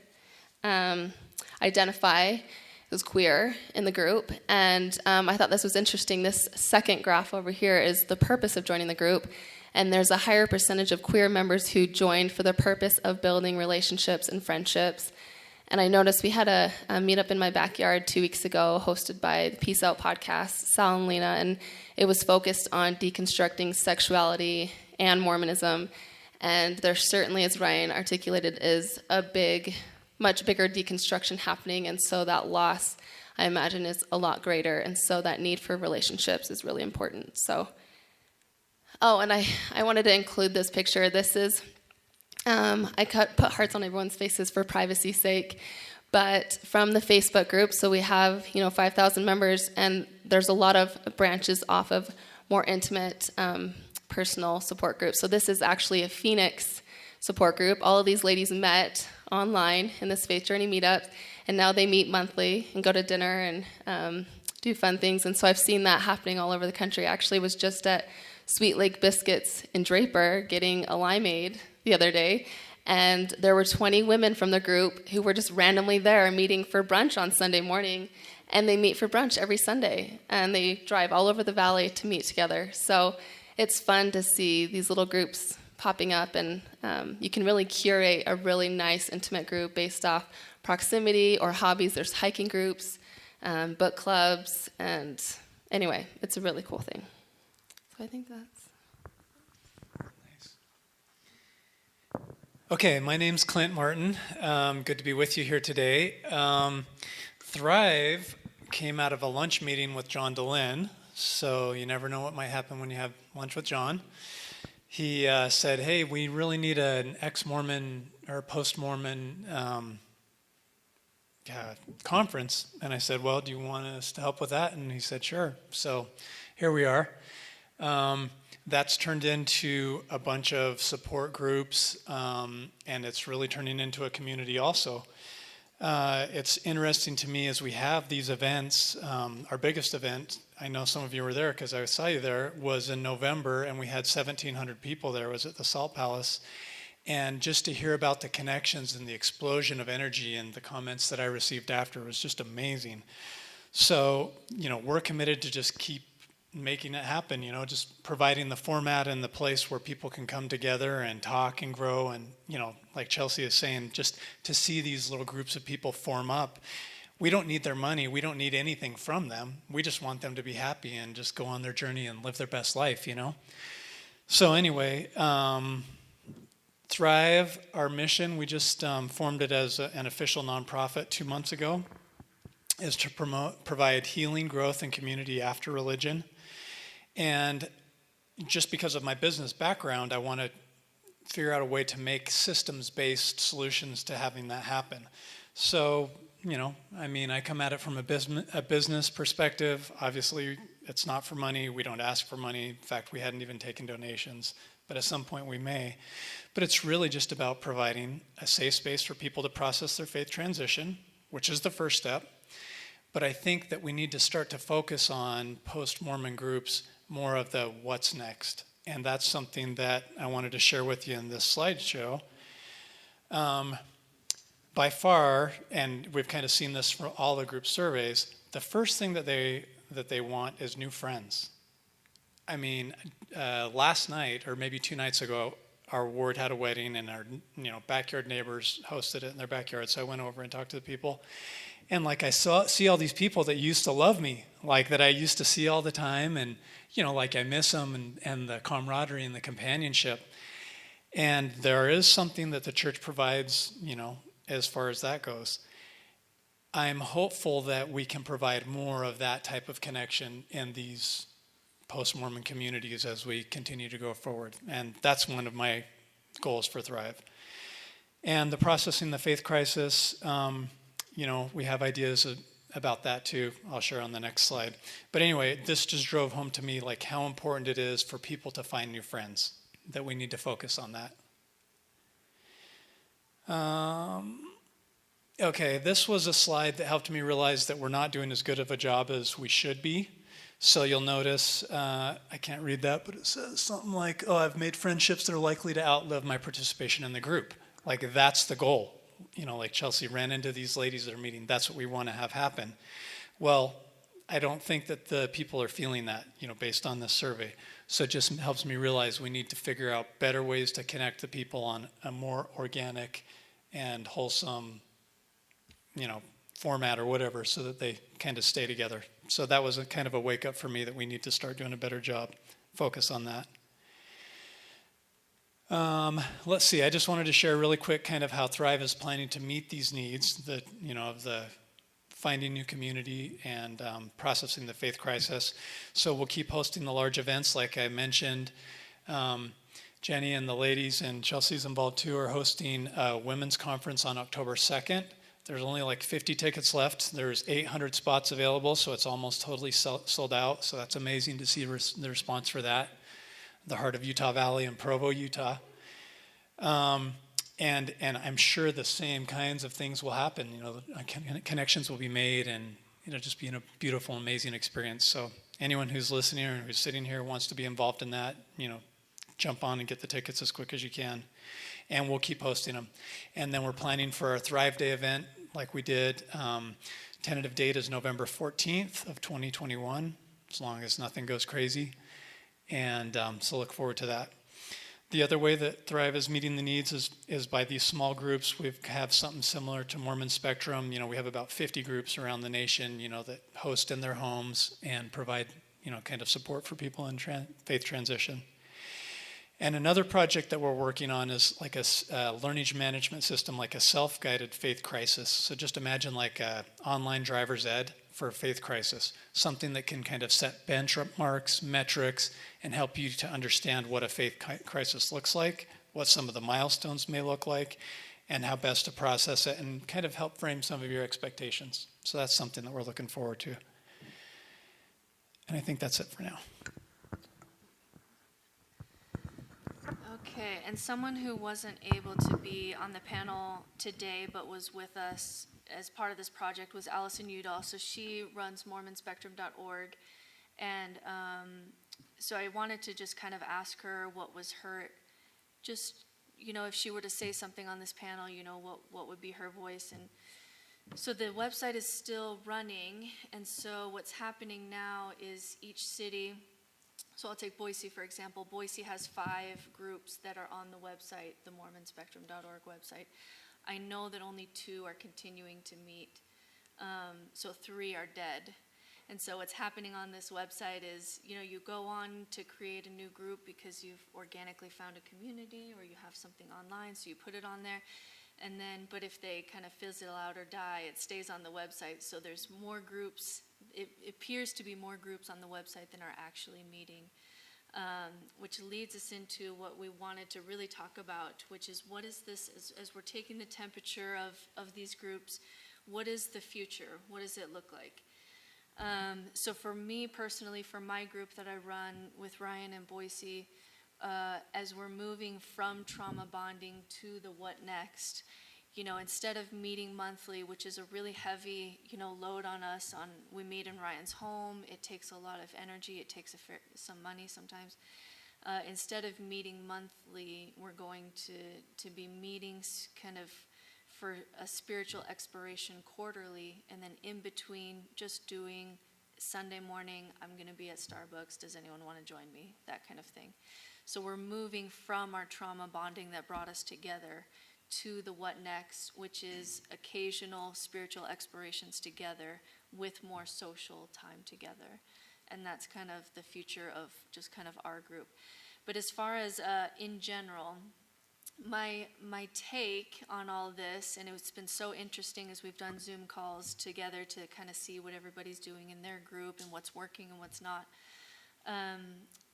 identify as queer in the group. And I thought this was interesting. This second graph over here is the purpose of joining the group. And there's a higher percentage of queer members who joined for the purpose of building relationships and friendships. And I noticed we had a meetup in my backyard 2 weeks ago hosted by the Peace Out podcast, Sal and Lena, and it was focused on deconstructing sexuality and Mormonism. And there certainly, as Ryan articulated, is a much bigger deconstruction happening, and so that loss, I imagine, is a lot greater, and so that need for relationships is really important. So, and I wanted to include this picture. This is, I put hearts on everyone's faces for privacy's sake, but from the Facebook group, so we have 5,000 members, and there's a lot of branches off of more intimate personal support groups. So this is actually a Phoenix support group. All of these ladies met online in this Faith Journey meetup, and now they meet monthly and go to dinner and do fun things. And so I've seen that happening all over the country. I actually was just at Sweet Lake Biscuits in Draper getting a limeade the other day, and there were 20 women from the group who were just randomly there meeting for brunch on Sunday morning, and they meet for brunch every Sunday, and they drive all over the valley to meet together. So it's fun to see these little groups popping up, and you can really curate a really nice, intimate group based off proximity or hobbies. There's hiking groups, book clubs, and anyway, it's a really cool thing. So I think that's... Okay, my name's Clint Martin. Good to be with you here today. Thrive came out of a lunch meeting with John DeLynn, so you never know what might happen when you have lunch with John. He said, hey, we really need an ex-Mormon or post-Mormon conference. And I said, well, do you want us to help with that? And he said, sure. So here we are. That's turned into a bunch of support groups, and it's really turning into a community also. It's interesting to me as we have these events. Our biggest event, I know some of you were there because I saw you there, was in November, and we had 1,700 people there. It was at the Salt Palace. And just to hear about the connections and the explosion of energy and the comments that I received after was just amazing. So, we're committed to just keep making it happen, just providing the format and the place where people can come together and talk and grow. And, like Chelsea is saying, just to see these little groups of people form up. We don't need their money. We don't need anything from them. We just want them to be happy and just go on their journey and live their best life, So anyway, Thrive, our mission, we just formed it as an official nonprofit 2 months ago, is to provide healing, growth, and community after religion. And just because of my business background, I want to figure out a way to make systems-based solutions to having that happen. So, I come at it from a business perspective. Obviously, it's not for money. We don't ask for money. In fact, we hadn't even taken donations, but at some point we may. But it's really just about providing a safe space for people to process their faith transition, which is the first step. But I think that we need to start to focus on post-Mormon groups more of the what's next. And that's something that I wanted to share with you in this slideshow. by far, and we've kind of seen this for all the group surveys, the first thing that they want is new friends. I mean, last night, or maybe 2 nights ago, our ward had a wedding, and our backyard neighbors hosted it in their backyard. So I went over and talked to the people, and like I see all these people that used to love me, like that I used to see all the time, and like I miss them, and the camaraderie and the companionship. And there is something that the church provides, as far as that goes. I'm hopeful that we can provide more of that type of connection in these post-Mormon communities as we continue to go forward. And that's one of my goals for Thrive. And the processing the faith crisis, we have ideas about that too. I'll share on the next slide. But anyway, this just drove home to me like how important it is for people to find new friends, that we need to focus on that. Okay, this was a slide that helped me realize that we're not doing as good of a job as we should be. So you'll notice, I can't read that, but it says something like, I've made friendships that are likely to outlive my participation in the group. Like that's the goal. Like Chelsea ran into these ladies that are meeting. That's what we want to have happen. Well, I don't think that the people are feeling that, based on this survey. So it just helps me realize we need to figure out better ways to connect the people on a more organic and wholesome, format or whatever, so that they kind of stay together. So that was a kind of a wake up for me that we need to start doing a better job, focus on that. Let's see, I just wanted to share really quick kind of how Thrive is planning to meet these needs, of the finding new community and processing the faith crisis. So we'll keep hosting the large events like I mentioned. Jenny and the ladies, and Chelsea's involved too, are hosting a women's conference on October 2nd. There's only like 50 tickets left. There's 800 spots available, so it's almost totally sold out. So that's amazing to see the response for that. The heart of Utah Valley in Provo, Utah. And I'm sure the same kinds of things will happen. Connections will be made, and it'll just be a beautiful, amazing experience. So anyone who's listening or who's sitting here wants to be involved in that, jump on and get the tickets as quick as you can. And we'll keep hosting them. And then we're planning for our Thrive Day event like we did. Tentative date is November 14th of 2021, as long as nothing goes crazy. And so look forward to that. The other way that Thrive is meeting the needs is by these small groups. We have something similar to Mormon Spectrum. We have about 50 groups around the nation, that host in their homes and provide, kind of support for people in faith transition. And another project that we're working on is like a learning management system, like a self-guided faith crisis. So just imagine like a online driver's ed for a faith crisis, something that can kind of set benchmarks, metrics, and help you to understand what a faith crisis looks like, what some of the milestones may look like, and how best to process it, and kind of help frame some of your expectations. So that's something that we're looking forward to. And I think that's it for now. Okay, and someone who wasn't able to be on the panel today but was with us as part of this project was Allison Udall. So she runs MormonSpectrum.org. And so I wanted to just kind of ask her what was her, just, if she were to say something on this panel, what would be her voice. And so the website is still running. And so what's happening now is each city, so I'll take Boise, for example. Boise has 5 groups that are on the website, the MormonSpectrum.org website. I know that only 2 are continuing to meet, so 3 are dead. And so what's happening on this website is, you go on to create a new group because you've organically found a community or you have something online, so you put it on there. And then, but if they kind of fizzle out or die, it stays on the website. So there's more groups. It appears to be more groups on the website than are actually meeting, which leads us into what we wanted to really talk about, which is what is this, as we're taking the temperature of these groups, what is the future? What does it look like? So for me personally, for my group that I run with Ryan and Boise, as we're moving from trauma bonding to the what next, instead of meeting monthly, which is a really heavy, load on us, we meet in Ryan's home, it takes a lot of energy, it takes some money sometimes. Instead of meeting monthly, we're going to be meeting kind of for a spiritual exploration quarterly, and then in between just doing Sunday morning, I'm going to be at Starbucks. Does anyone want to join me? That kind of thing. So we're moving from our trauma bonding that brought us together to the what next, which is occasional spiritual explorations together with more social time together. And that's kind of the future of just kind of our group. But as far as in general, my take on all this, and it's been so interesting as we've done Zoom calls together to kind of see what everybody's doing in their group and what's working and what's not.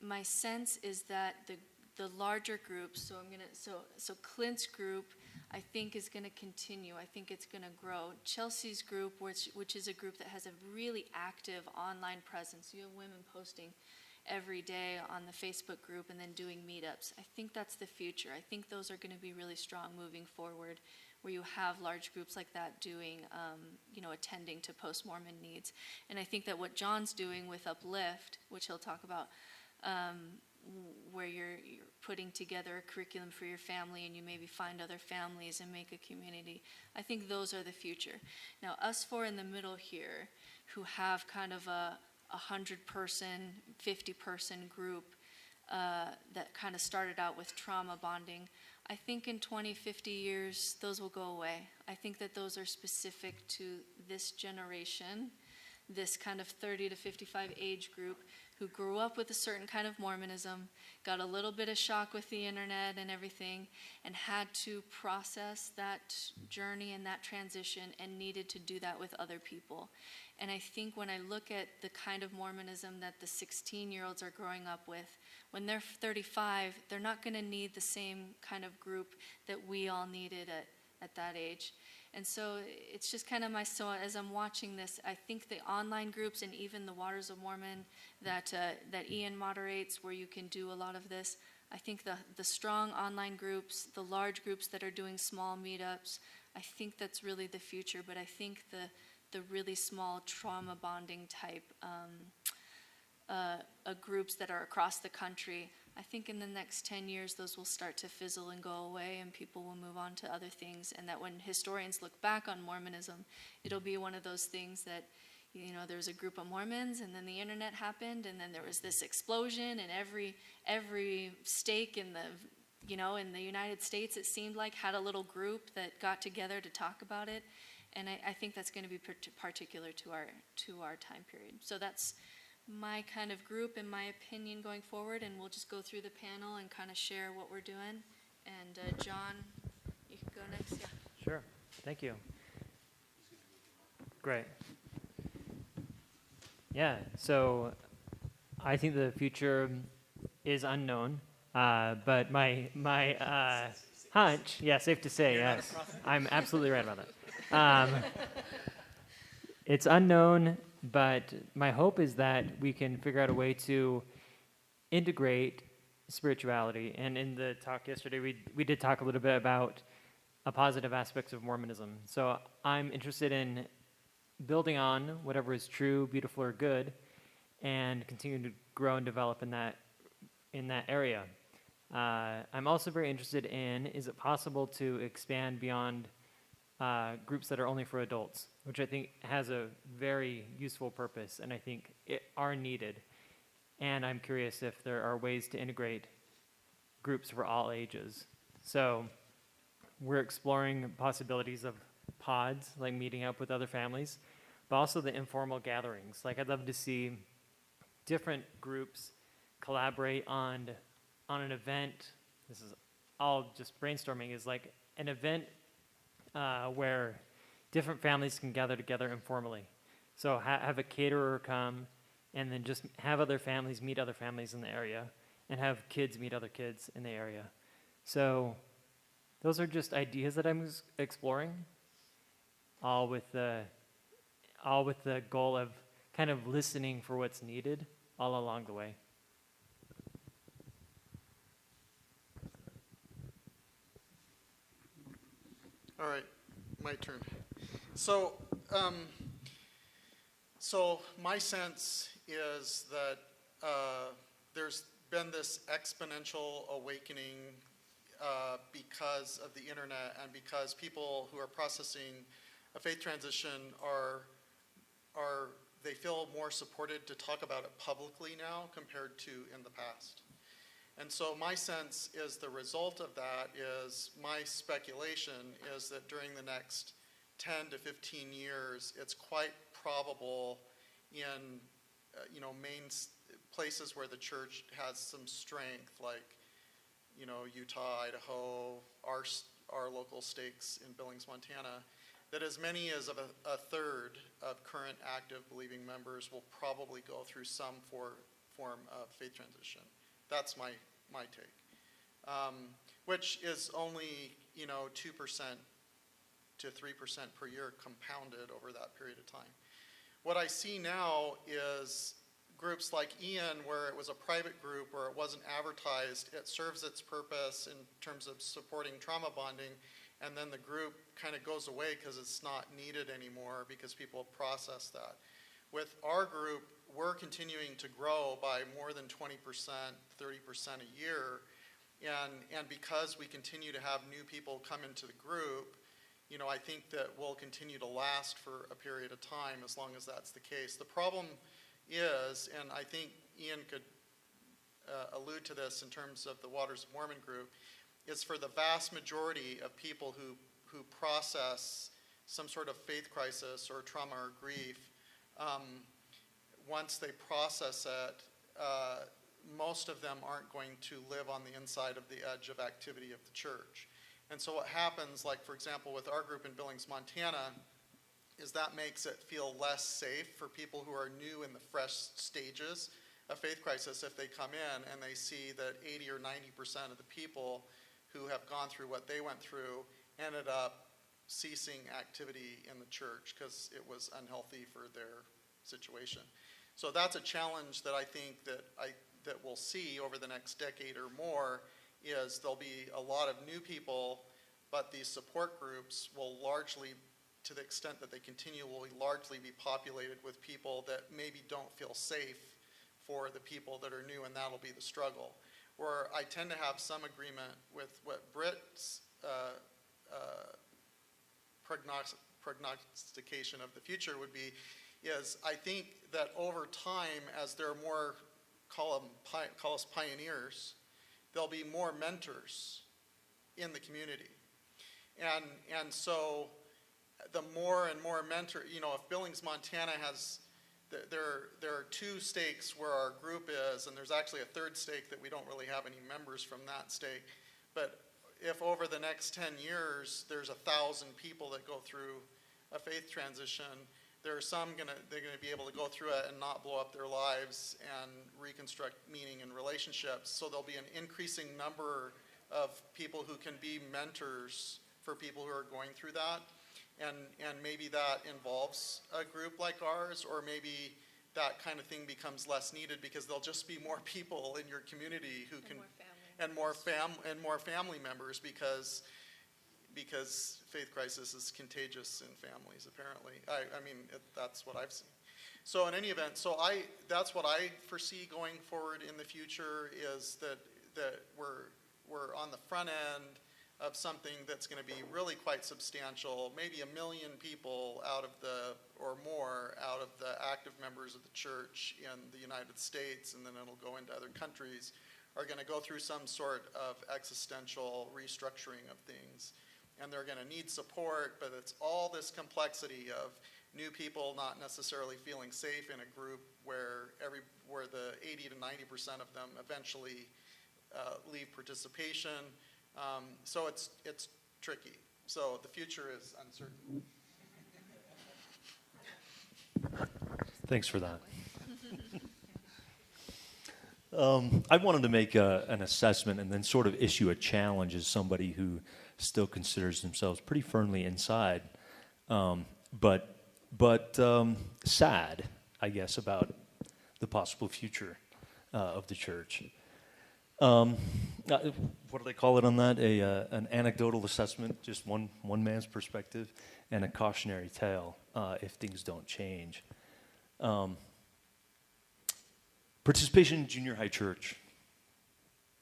My sense is that the larger groups, so Clint's group, I think is going to continue. I think it's going to grow. Chelsea's group, which is a group that has a really active online presence. You have women posting every day on the Facebook group and then doing meetups. I think that's the future. I think those are going to be really strong moving forward, where you have large groups like that doing, attending to post-Mormon needs. And I think that what John's doing with Uplift, which he'll talk about, where you're putting together a curriculum for your family and you maybe find other families and make a community, I think those are the future. Now, us four in the middle here who have kind of a 100-person, 50-person group that kind of started out with trauma bonding, I think in 20, 50 years, those will go away. I think that those are specific to this generation, this kind of 30 to 55 age group who grew up with a certain kind of Mormonism, got a little bit of shock with the internet and everything, and had to process that journey and that transition and needed to do that with other people. And I think when I look at the kind of Mormonism that the 16-year-olds are growing up with, when they're 35, they're not going to need the same kind of group that we all needed at that age. And so it's just kind of so as I'm watching this, I think the online groups and even the Waters of Mormon that Ian moderates, where you can do a lot of this, I think the strong online groups, the large groups that are doing small meetups, I think that's really the future. But I think the really small trauma bonding type groups that are across the country, I think in the next 10 years those will start to fizzle and go away and people will move on to other things, and that when historians look back on Mormonism, it'll be one of those things that, there was a group of Mormons and then the internet happened and then there was this explosion, and every stake in the United States, it seemed like, had a little group that got together to talk about it. And I think that's going to be particular to our time period. So that's my kind of group and my opinion going forward, and we'll just go through the panel and kind of share what we're doing. And John, you can go next. Yeah. Sure. Thank you. Great. Yeah. So I think the future is unknown, but my hunch, yeah, safe to say, yes, I'm absolutely right about that. It's unknown, but my hope is that we can figure out a way to integrate spirituality. And in the talk yesterday, we did talk a little bit about positive aspects of Mormonism. So I'm interested in building on whatever is true, beautiful, or good, and continuing to grow and develop in that area. I'm also very interested in, is it possible to expand beyond groups that are only for adults, which I think has a very useful purpose and I think are needed. And I'm curious if there are ways to integrate groups for all ages. So we're exploring possibilities of pods, like meeting up with other families, but also the informal gatherings. Like, I'd love to see different groups collaborate on an event. This is all just brainstorming, is like an event where different families can gather together informally. So have a caterer come and then just have other families meet other families in the area and have kids meet other kids in the area. So those are just ideas that I'm exploring, all with the goal of kind of listening for what's needed all along the way. All right, my turn. So my sense is that there's been this exponential awakening because of the internet and because people who are processing a faith transition they feel more supported to talk about it publicly now compared to in the past. And so my sense is the result of that is, my speculation is that during the next 10 to 15 years, it's quite probable in main places where the church has some strength, like Utah, Idaho, our local stakes in Billings, Montana, that as many as a third of current active believing members will probably go through some form of faith transition. That's my take, which is only 2% to 3% per year compounded over that period of time. What I see now is groups like Ian, where it was a private group, where it wasn't advertised, it serves its purpose in terms of supporting trauma bonding, and then the group kind of goes away because it's not needed anymore because people have processed that. With our group, we're continuing to grow by more than 20%, 30% a year, and because we continue to have new people come into the group, I think that we'll continue to last for a period of time as long as that's the case. The problem is, and I think Ian could allude to this in terms of the Waters of Mormon group, is for the vast majority of people who process some sort of faith crisis or trauma or grief, once they process it, most of them aren't going to live on the inside of the edge of activity of the church. And so what happens, like for example with our group in Billings, Montana, is that makes it feel less safe for people who are new in the fresh stages of faith crisis if they come in and they see that 80 or 90% of the people who have gone through what they went through ended up ceasing activity in the church because it was unhealthy for their situation. So that's a challenge that I think that we'll see over the next decade or more, is there'll be a lot of new people, but these support groups will largely, to the extent that they continue, will largely be populated with people that maybe don't feel safe for the people that are new, and that'll be the struggle. Where I tend to have some agreement with what Britt's prognostication of the future would be, is I think that over time, as there are more, call us pioneers, there'll be more mentors in the community. And so the more and more if Billings, Montana has, there are 2 stakes where our group is, and there's actually a 3rd stake that we don't really have any members from that stake. But if over the next 10 years, there's 1,000 people that go through a faith transition, there are some they're gonna be able to go through it and not blow up their lives and reconstruct meaning and relationships. So there'll be an increasing number of people who can be mentors for people who are going through that. And maybe that involves a group like ours, or maybe that kind of thing becomes less needed because there'll just be more people in your community who can, and more family members, because faith crisis is contagious in families, apparently. I mean, that's what I've seen. So in any event, that's what I foresee going forward in the future, is that we're on the front end of something that's going to be really quite substantial. Maybe 1 million people or more out of the active members of the church in the United States, and then it'll go into other countries, are going to go through some sort of existential restructuring of things. And they're going to need support, but it's all this complexity of new people not necessarily feeling safe in a group where the 80 to 90% of them eventually leave participation. So it's tricky. So the future is uncertain. Thanks for that. I wanted to make an assessment and then sort of issue a challenge as somebody who still considers themselves pretty firmly inside, but sad, I guess, about the possible future of the church. What do they call it on that? An anecdotal assessment, just one man's perspective, and a cautionary tale if things don't change. Participation in junior high church.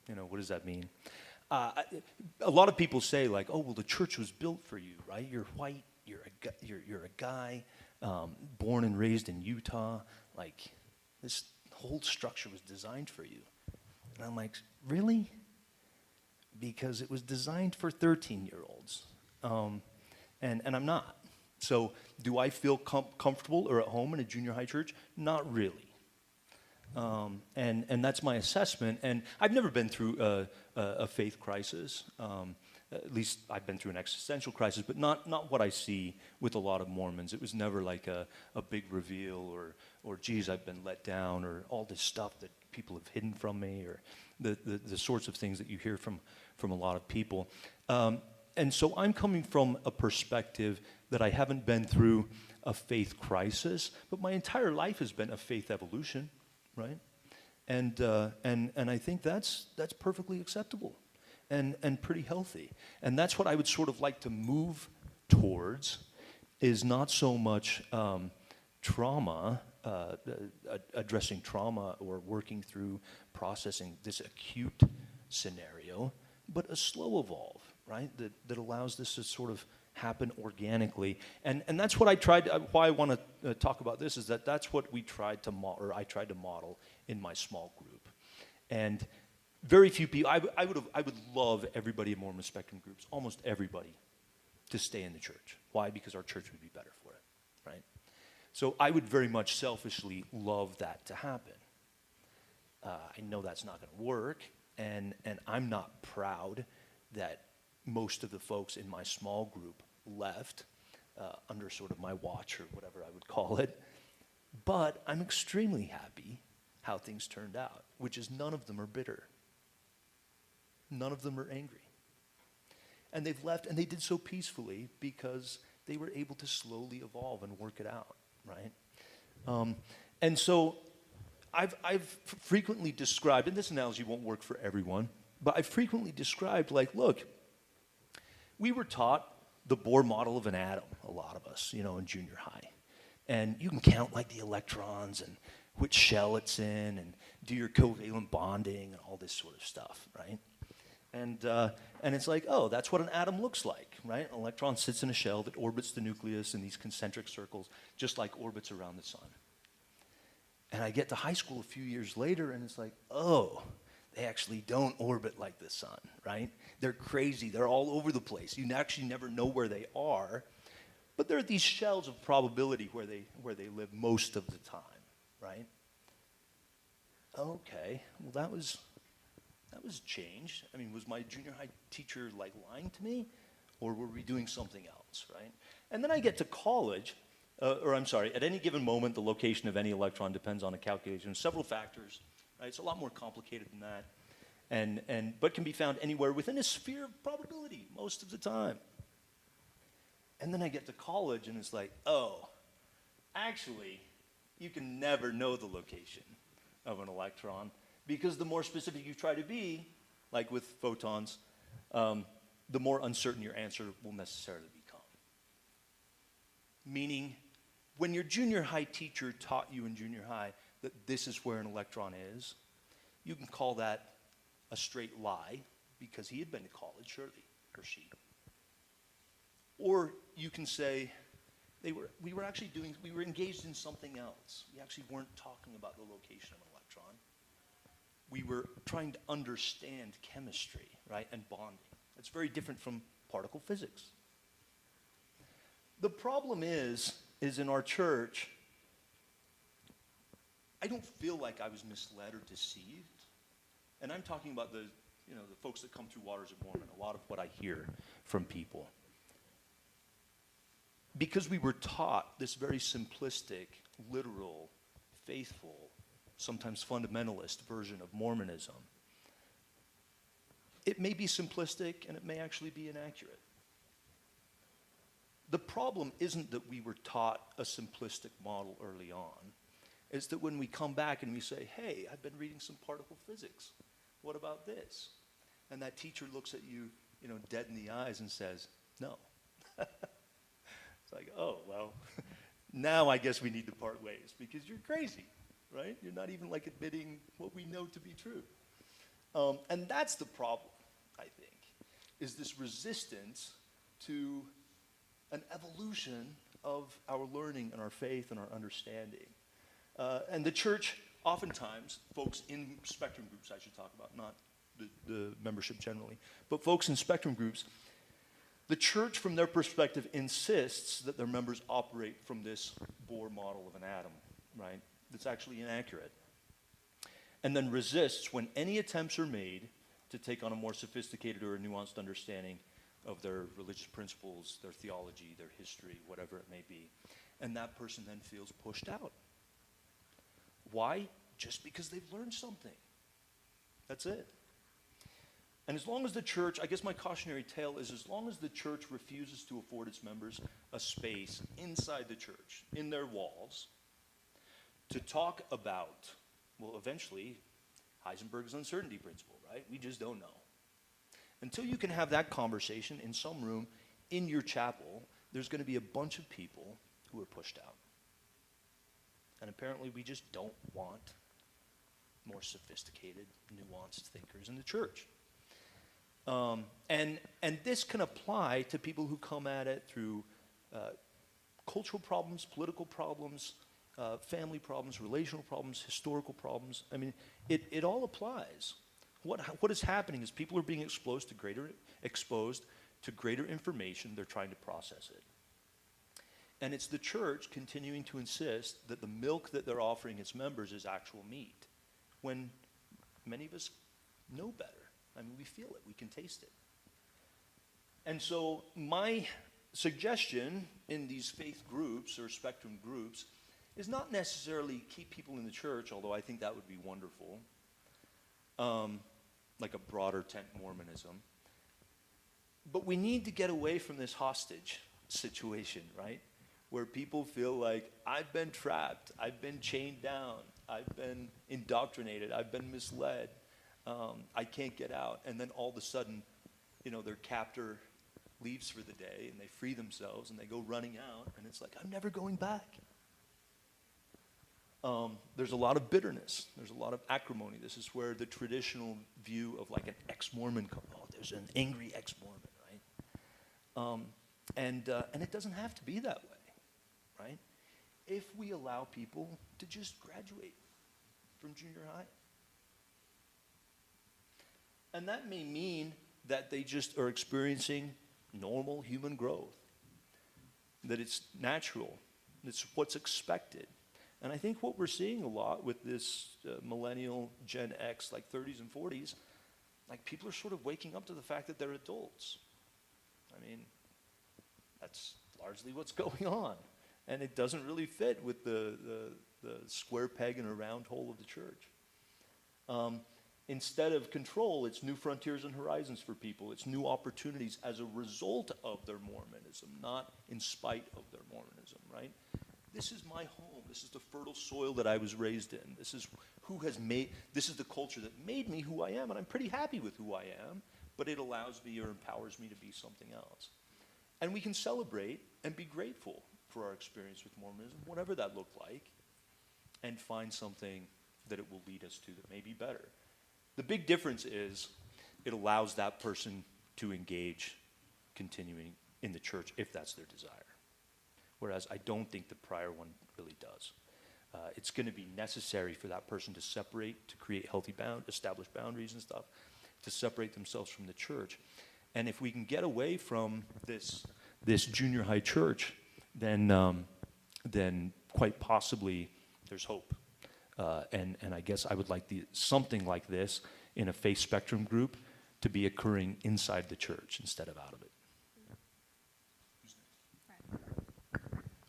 What does that mean? a lot of people say like, oh, well, the church was built for you, right? You're white, you're a guy, born and raised in Utah. Like, this whole structure was designed for you. And I'm like, really? Because it was designed for 13-year-olds. And I'm not. So do I feel comfortable or at home in a junior high church? Not really. And that's my assessment. And I've never been through a faith crisis. At least I've been through an existential crisis, but not what I see with a lot of Mormons. It was never like a big reveal or geez, I've been let down, or all this stuff that people have hidden from me, or the sorts of things that you hear from a lot of people. And so I'm coming from a perspective that I haven't been through a faith crisis, but my entire life has been a faith evolution, right? And I think that's perfectly acceptable and pretty healthy. And that's what I would sort of like to move towards, is not so much trauma, addressing trauma or working through processing this acute scenario, but a slow evolve, right? That allows this to sort of happen organically. And that's what I tried, why I want to talk about this, is that's what we tried to model, or I tried to model in my small group. And very few people, I would love everybody in Mormon Spectrum groups, almost everybody, to stay in the church. Why? Because our church would be better for it, right? So I would very much selfishly love that to happen. I know that's not going to work, and I'm not proud that most of the folks in my small group left under sort of my watch, or whatever I would call it. But I'm extremely happy how things turned out, which is none of them are bitter. None of them are angry. And they've left, and they did so peacefully because they were able to slowly evolve and work it out, right? And so I've frequently described, and this analogy won't work for everyone, but I've frequently described, like, look, we were taught the Bohr model of an atom, a lot of us, in junior high. And you can count, like, the electrons and which shell it's in and do your covalent bonding and all this sort of stuff, right? And it's like, oh, that's what an atom looks like, right? An electron sits in a shell that orbits the nucleus in these concentric circles, just like orbits around the sun. And I get to high school a few years later, and it's like, oh, they actually don't orbit like the sun, right? They're crazy. They're all over the place. You actually never know where they are. But there are these shells of probability where they live most of the time, right? Okay, well, that was changed. I mean, was my junior high teacher, like, lying to me? Or were we doing something else, right? And then I get to college, at any given moment, the location of any electron depends on a calculation of several factors, right? It's a lot more complicated than that, but can be found anywhere within a sphere of probability most of the time. And then I get to college, and it's like, oh, actually, you can never know the location of an electron, because the more specific you try to be, like with photons, the more uncertain your answer will necessarily become. Meaning, when your junior high teacher taught you in junior high that this is where an electron is, you can call that a straight lie, because he had been to college, surely, or she. Or you can say, we were engaged in something else. We actually weren't talking about the location of an electron. We were trying to understand chemistry, right, and bonding. It's very different from particle physics. The problem is in our church, I don't feel like I was misled or deceived. And I'm talking about the folks that come through Waters of Mormon, a lot of what I hear from people. Because we were taught this very simplistic, literal, faithful, sometimes fundamentalist version of Mormonism. It may be simplistic, and it may actually be inaccurate. The problem isn't that we were taught a simplistic model early on. It's that when we come back and we say, hey, I've been reading some particle physics. What about this? And that teacher looks at you, dead in the eyes and says, no. It's like, oh, well, now I guess we need to part ways, because you're crazy, right? You're not even, like, admitting what we know to be true. And that's the problem, I think, is this resistance to an evolution of our learning and our faith and our understanding. And the church, oftentimes, folks in spectrum groups, I should talk about, not the membership generally, but folks in spectrum groups, the church, from their perspective, insists that their members operate from this Bohr model of an atom, right? That's actually inaccurate. And then resists when any attempts are made to take on a more sophisticated or a nuanced understanding of their religious principles, their theology, their history, whatever it may be. And that person then feels pushed out. Why? Just because they've learned something. That's it. And as long as the church, I guess my cautionary tale is, as long as the church refuses to afford its members a space inside the church, in their walls, to talk about, well, eventually, Heisenberg's uncertainty principle, right? We just don't know. Until you can have that conversation in some room in your chapel, there's going to be a bunch of people who are pushed out. And apparently we just don't want more sophisticated, nuanced thinkers in the church. And this can apply to people who come at it through cultural problems, political problems, family problems, relational problems, historical problems. I mean, it all applies. What is happening is people are being exposed to greater information. They're trying to process it. And it's the church continuing to insist that the milk that they're offering its members is actual meat, when many of us know better. I mean, we feel it. We can taste it. And so my suggestion in these faith groups or spectrum groups is not necessarily keep people in the church, although I think that would be wonderful, like a broader tent Mormonism. But we need to get away from this hostage situation, right? Where people feel like, I've been trapped, I've been chained down, I've been indoctrinated, I've been misled, I can't get out. And then all of a sudden, their captor leaves for the day and they free themselves and they go running out and it's like, I'm never going back. There's a lot of bitterness. There's a lot of acrimony. This is where the traditional view of like an ex-Mormon, there's an angry ex-Mormon, right? And it doesn't have to be that way, right? If we allow people to just graduate from junior high. And that may mean that they just are experiencing normal human growth, that it's natural, it's what's expected. And I think what we're seeing a lot with this millennial Gen X, like 30s and 40s, like people are sort of waking up to the fact that they're adults. I mean, that's largely what's going on. And it doesn't really fit with the square peg in a round hole of the church. Instead of control, it's new frontiers and horizons for people. It's new opportunities as a result of their Mormonism, not in spite of their Mormonism, right? This is my home. This is the fertile soil that I was raised in. This is this is the culture that made me who I am, and I'm pretty happy with who I am, but it allows me or empowers me to be something else. And we can celebrate and be grateful for our experience with Mormonism, whatever that looked like, and find something that it will lead us to that may be better. The big difference is it allows that person to engage continuing in the church if that's their desire. Whereas I don't think the prior one really does. It's going to be necessary for that person to separate, to create healthy establish boundaries and stuff, to separate themselves from the church. And if we can get away from this junior high church, then quite possibly there's hope. And I guess I would like something like this in a faith spectrum group to be occurring inside the church instead of out of it.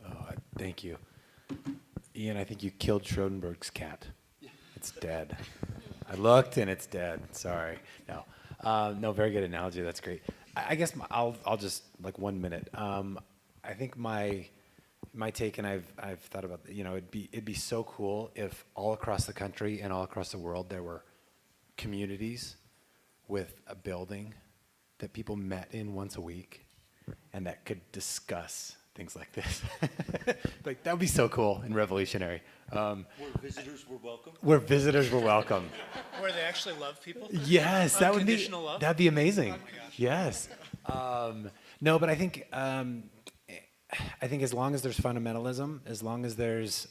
Oh, thank you. Ian, I think you killed Schrodenberg's cat. Yeah. It's dead. I looked and it's dead. Sorry. No, very good analogy. That's great. I guess I'll just, like 1 minute. I think my take, and I've thought about, it'd be so cool if all across the country and all across the world there were communities with a building that people met in once a week and that could discuss things like this. Like, that would be so cool and revolutionary. Where visitors were welcome? Where visitors were welcome. where they actually love people? Yes, that would be. Unconditional love? That'd be amazing. Oh my gosh. Yes. No, but I think as long as there's fundamentalism, as long as there's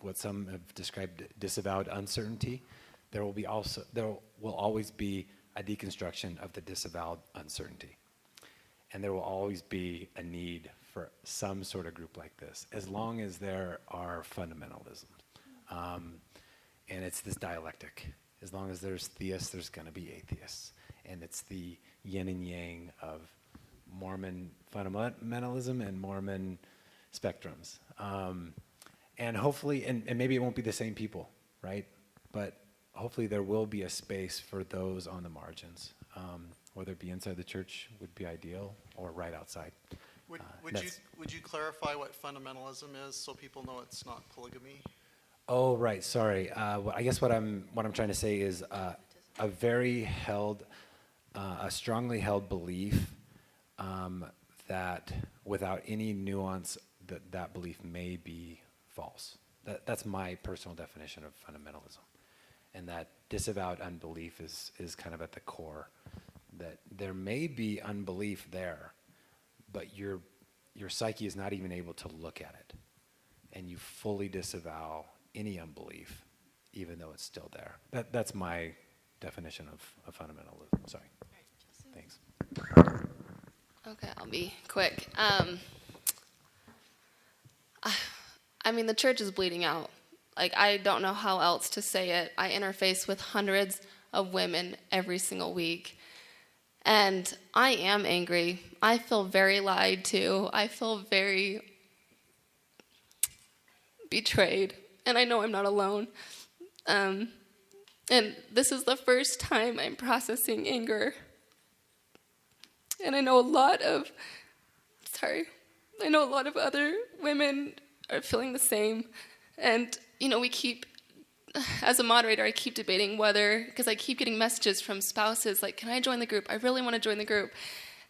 what some have described disavowed uncertainty, there will always be a deconstruction of the disavowed uncertainty, and there will always be a need for some sort of group like this, as long as there are fundamentalisms, and it's this dialectic. As long as there's theists, there's going to be atheists, and it's the yin and yang of Mormon fundamentalism and Mormon spectrums. And hopefully, and maybe it won't be the same people, right? But hopefully there will be a space for those on the margins. Whether it be inside the church would be ideal, or right outside. Would you clarify what fundamentalism is so people know it's not polygamy? Oh, right. Sorry. Well, I guess what I'm trying to say is a very held, a strongly held belief that without any nuance, that belief may be false. That's my personal definition of fundamentalism, and that disavowed unbelief is kind of at the core. That there may be unbelief there, but your psyche is not even able to look at it, and you fully disavow any unbelief, even though it's still there. That's my definition of fundamentalism. Sorry. Thanks. Okay, I'll be quick. I mean, the church is bleeding out. Like, I don't know how else to say it. I interface with hundreds of women every single week. And I am angry. I feel very lied to. I feel very betrayed. And I know I'm not alone. And this is the first time I'm processing anger. And I know a lot of other women are feeling the same. And, we keep, as a moderator, I keep debating whether, because I keep getting messages from spouses like, can I join the group? I really want to join the group.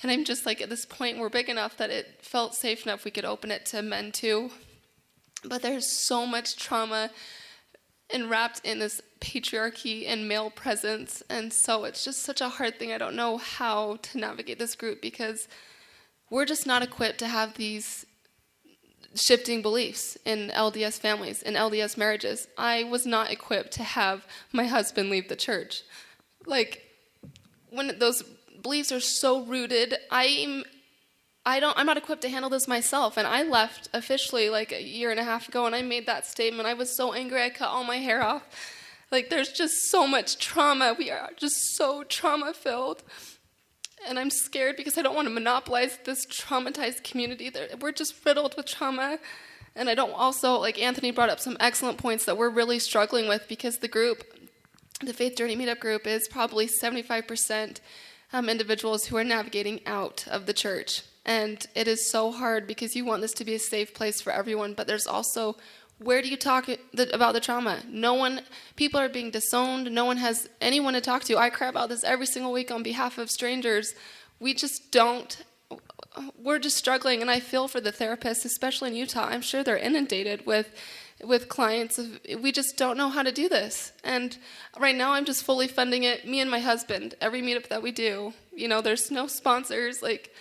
And I'm just like, at this point, we're big enough that it felt safe enough we could open it to men too. But there's so much trauma enwrapped in this patriarchy and male presence. And so it's just such a hard thing. I don't know how to navigate this group because we're just not equipped to have these shifting beliefs in LDS families, in LDS marriages. I was not equipped to have my husband leave the church. Like, when those beliefs are so rooted, I'm not equipped to handle this myself. And I left officially like a year and a half ago, and I made that statement. I was so angry I cut all my hair off. Like, there's just so much trauma. We are just so trauma-filled. And I'm scared because I don't want to monopolize this traumatized community. We're just riddled with trauma. And I don't also, like Anthony brought up some excellent points that we're really struggling with because the group, the Faith Journey Meetup group, is probably 75% individuals who are navigating out of the church. And it is so hard because you want this to be a safe place for everyone, but there's also, where do you talk about the trauma? People are being disowned. No one has anyone to talk to. I cry about this every single week on behalf of strangers. We're just struggling, and I feel for the therapists, especially in Utah. I'm sure they're inundated with clients. We just don't know how to do this. And right now I'm just fully funding it, me and my husband, every meetup that we do. There's no sponsors. Like,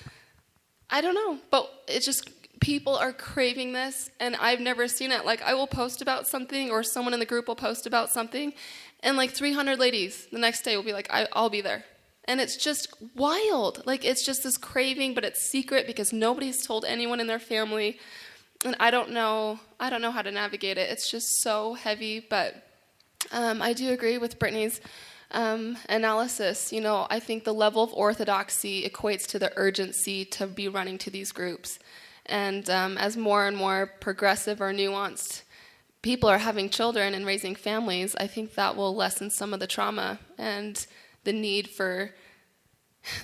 I don't know, but it's just, people are craving this, and I've never seen it. Like, I will post about something, or someone in the group will post about something, and like 300 ladies the next day will be like, I'll be there. And it's just wild. Like, it's just this craving, but it's secret because nobody's told anyone in their family. And I don't know how to navigate it. It's just so heavy, but I do agree with Brittney's analysis. I think the level of orthodoxy equates to the urgency to be running to these groups. And as more and more progressive or nuanced people are having children and raising families, I think that will lessen some of the trauma and the need for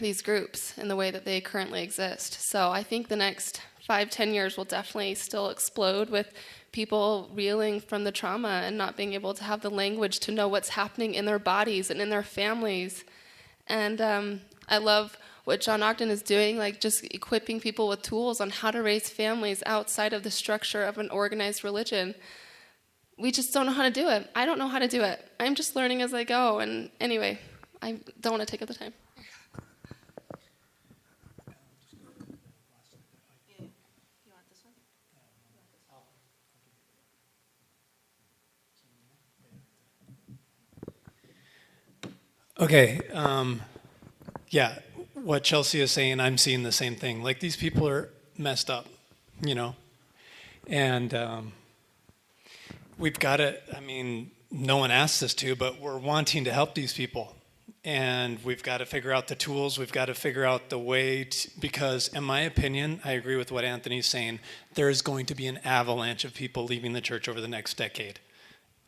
these groups in the way that they currently exist. So I think the next 5-10 years will definitely still explode with people reeling from the trauma and not being able to have the language to know what's happening in their bodies and in their families. And I love what John Ogden is doing, like just equipping people with tools on how to raise families outside of the structure of an organized religion. we just don't know how to do it. I don't know how to do it. I'm just learning as I go. And anyway, I don't want to take up the time. Okay, yeah, what Chelsea is saying, I'm seeing the same thing. Like, these people are messed up, you know? And we've got to, I mean, no one asked us to, but we're wanting to help these people. And we've got to figure out the tools, we've got to figure out the way, because in my opinion, I agree with what Anthony's saying, there is going to be an avalanche of people leaving the church over the next decade.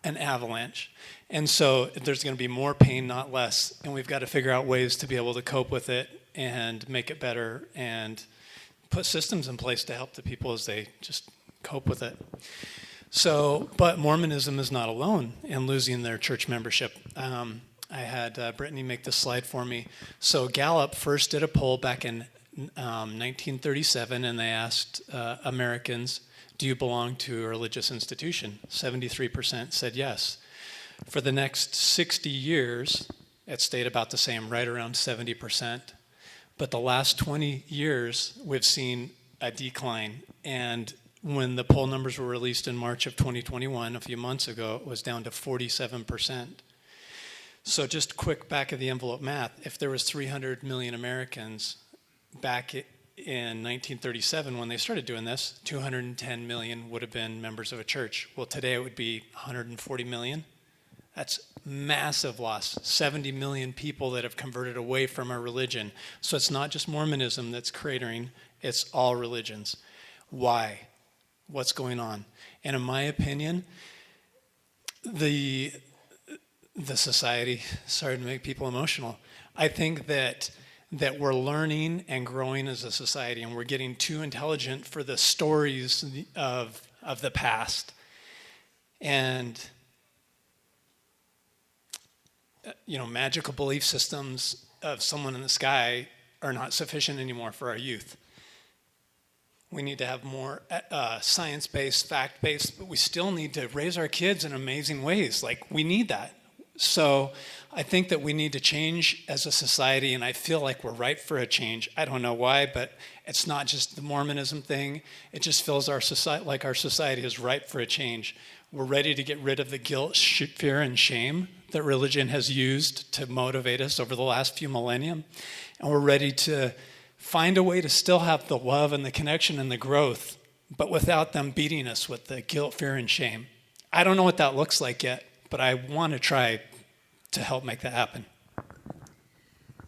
An avalanche. And so there's going to be more pain, not less. And we've got to figure out ways to be able to cope with it and make it better and put systems in place to help the people as they just cope with it. So, but Mormonism is not alone in losing their church membership. I had Brittney make this slide for me. So Gallup first did a poll back in 1937, and they asked Americans, do you belong to a religious institution? 73% said yes. For the next 60 years, it stayed about the same, right around 70%. But the last 20 years, we've seen a decline. And when the poll numbers were released in March of 2021, a few months ago, it was down to 47%. So just quick back of the envelope math, if there was 300 million Americans back in 1937, when they started doing this, 210 million would have been members of a church. Well, today it would be 140 million. That's massive loss. 70 million people that have converted away from our religion. So it's not just Mormonism that's cratering, it's all religions. Why? What's going on? And in my opinion, the society, sorry to make people emotional, I think that we're learning and growing as a society, and we're getting too intelligent for the stories of the past. And magical belief systems of someone in the sky are not sufficient anymore for our youth. We need to have more science-based, fact-based, but we still need to raise our kids in amazing ways. Like, we need that. So I think that we need to change as a society, and I feel like we're ripe for a change. I don't know why, but it's not just the Mormonism thing. It just feels our society is ripe for a change. We're ready to get rid of the guilt, fear, and shame that religion has used to motivate us over the last few millennium. And we're ready to find a way to still have the love and the connection and the growth, but without them beating us with the guilt, fear, and shame. I don't know what that looks like yet, but I want to try to help make that happen.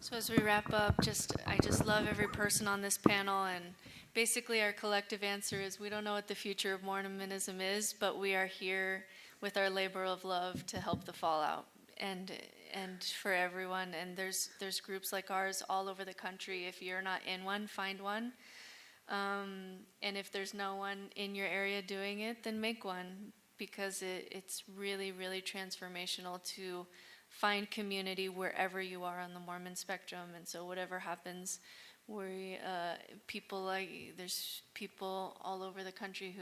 So as we wrap up, I just love every person on this panel, and basically our collective answer is we don't know what the future of Mormonism is, but we are here with our labor of love to help the fallout and for everyone. And there's groups like ours all over the country. If you're not in one, find one. And if there's no one in your area doing it, then make one, because it's really, really transformational to find community wherever you are on the Mormon spectrum. And so whatever happens, there's people all over the country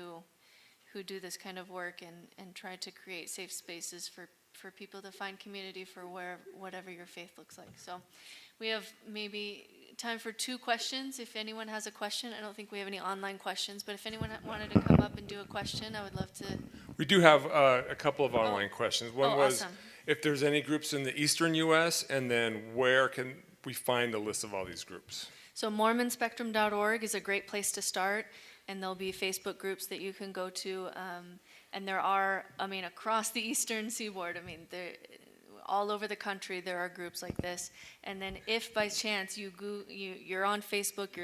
who do this kind of work and try to create safe spaces for people to find community for whatever your faith looks like. So we have maybe time for 2 questions. If anyone has a question, I don't think we have any online questions, but if anyone wanted to come up and do a question, I would love to. We do have a couple of online questions. One was awesome. If there's any groups in the eastern U.S., and then where can we find a list of all these groups? So mormonspectrum.org is a great place to start, and there'll be Facebook groups that you can go to. And there are, across the eastern seaboard, all over the country there are groups like this. And then if by chance you're on Facebook,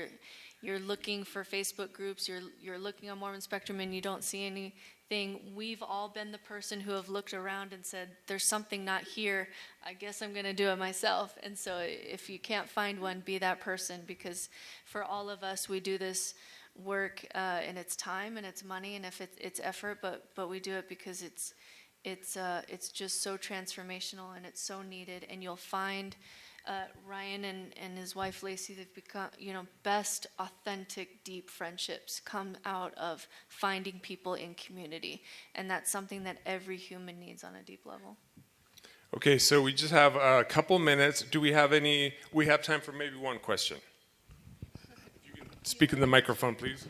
you're looking for Facebook groups, you're looking on Mormon Spectrum and you don't see anything, we've all been the person who have looked around and said, there's something not here, I guess I'm going to do it myself. And so if you can't find one, be that person, because for all of us, we do this work and it's time and it's money and if it's effort, but we do it because it's just so transformational and it's so needed. And you'll find Ryan and his wife Lacey, they've become, best authentic, deep friendships come out of finding people in community. And that's something that every human needs on a deep level. Okay, so we just have a couple minutes. Do we have any? We have time for maybe one question. If you can speak in the microphone, please.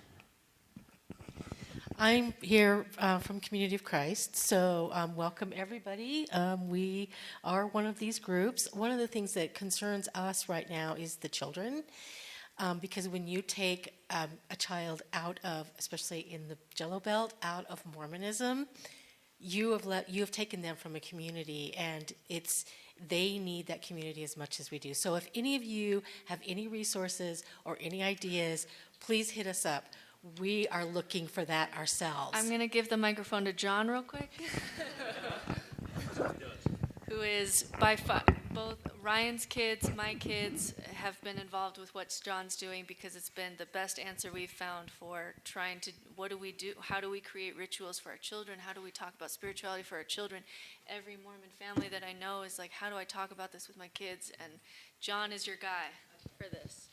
I'm here from Community of Christ, so welcome everybody. We are one of these groups. One of the things that concerns us right now is the children, because when you take a child out of, especially in the Jello Belt, out of Mormonism, you have taken them from a community, and they need that community as much as we do. So if any of you have any resources or any ideas, please hit us up. We are looking for that ourselves. I'm going to give the microphone to John real quick, who is by far, both Ryan's kids, my kids, have been involved with what John's doing because it's been the best answer we've found for trying to, what do we do, how do we create rituals for our children, how do we talk about spirituality for our children. Every Mormon family that I know is like, how do I talk about this with my kids? And John is your guy for this.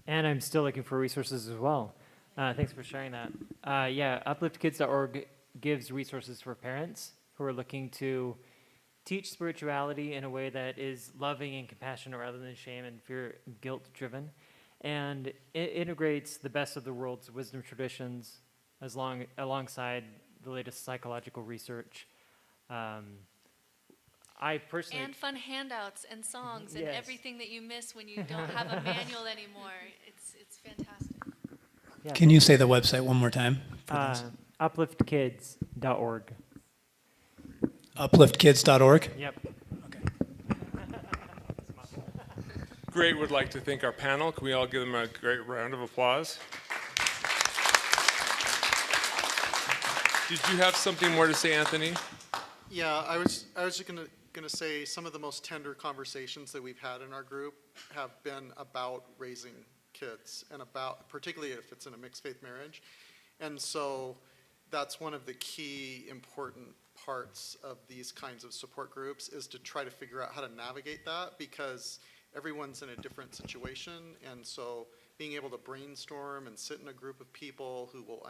And I'm still looking for resources as well. Thanks for sharing that. upliftkids.org gives resources for parents who are looking to teach spirituality in a way that is loving and compassionate rather than shame and fear and guilt driven. And it integrates the best of the world's wisdom traditions alongside the latest psychological research. I personally... And fun handouts and songs and Yes. everything that you miss when you don't have a manual anymore. It's fantastic. Yeah, Can you say the website one more time? upliftkids.org. Upliftkids.org? Yep. Great, would like to thank our panel. Can we all give them a great round of applause? Did you have something more to say, Anthony? Yeah, I was just gonna say some of the most tender conversations that we've had in our group have been about raising kids, and about, particularly if it's in a mixed faith marriage. And so that's one of the key important parts of these kinds of support groups, is to try to figure out how to navigate that, because everyone's in a different situation. And so being able to brainstorm and sit in a group of people who will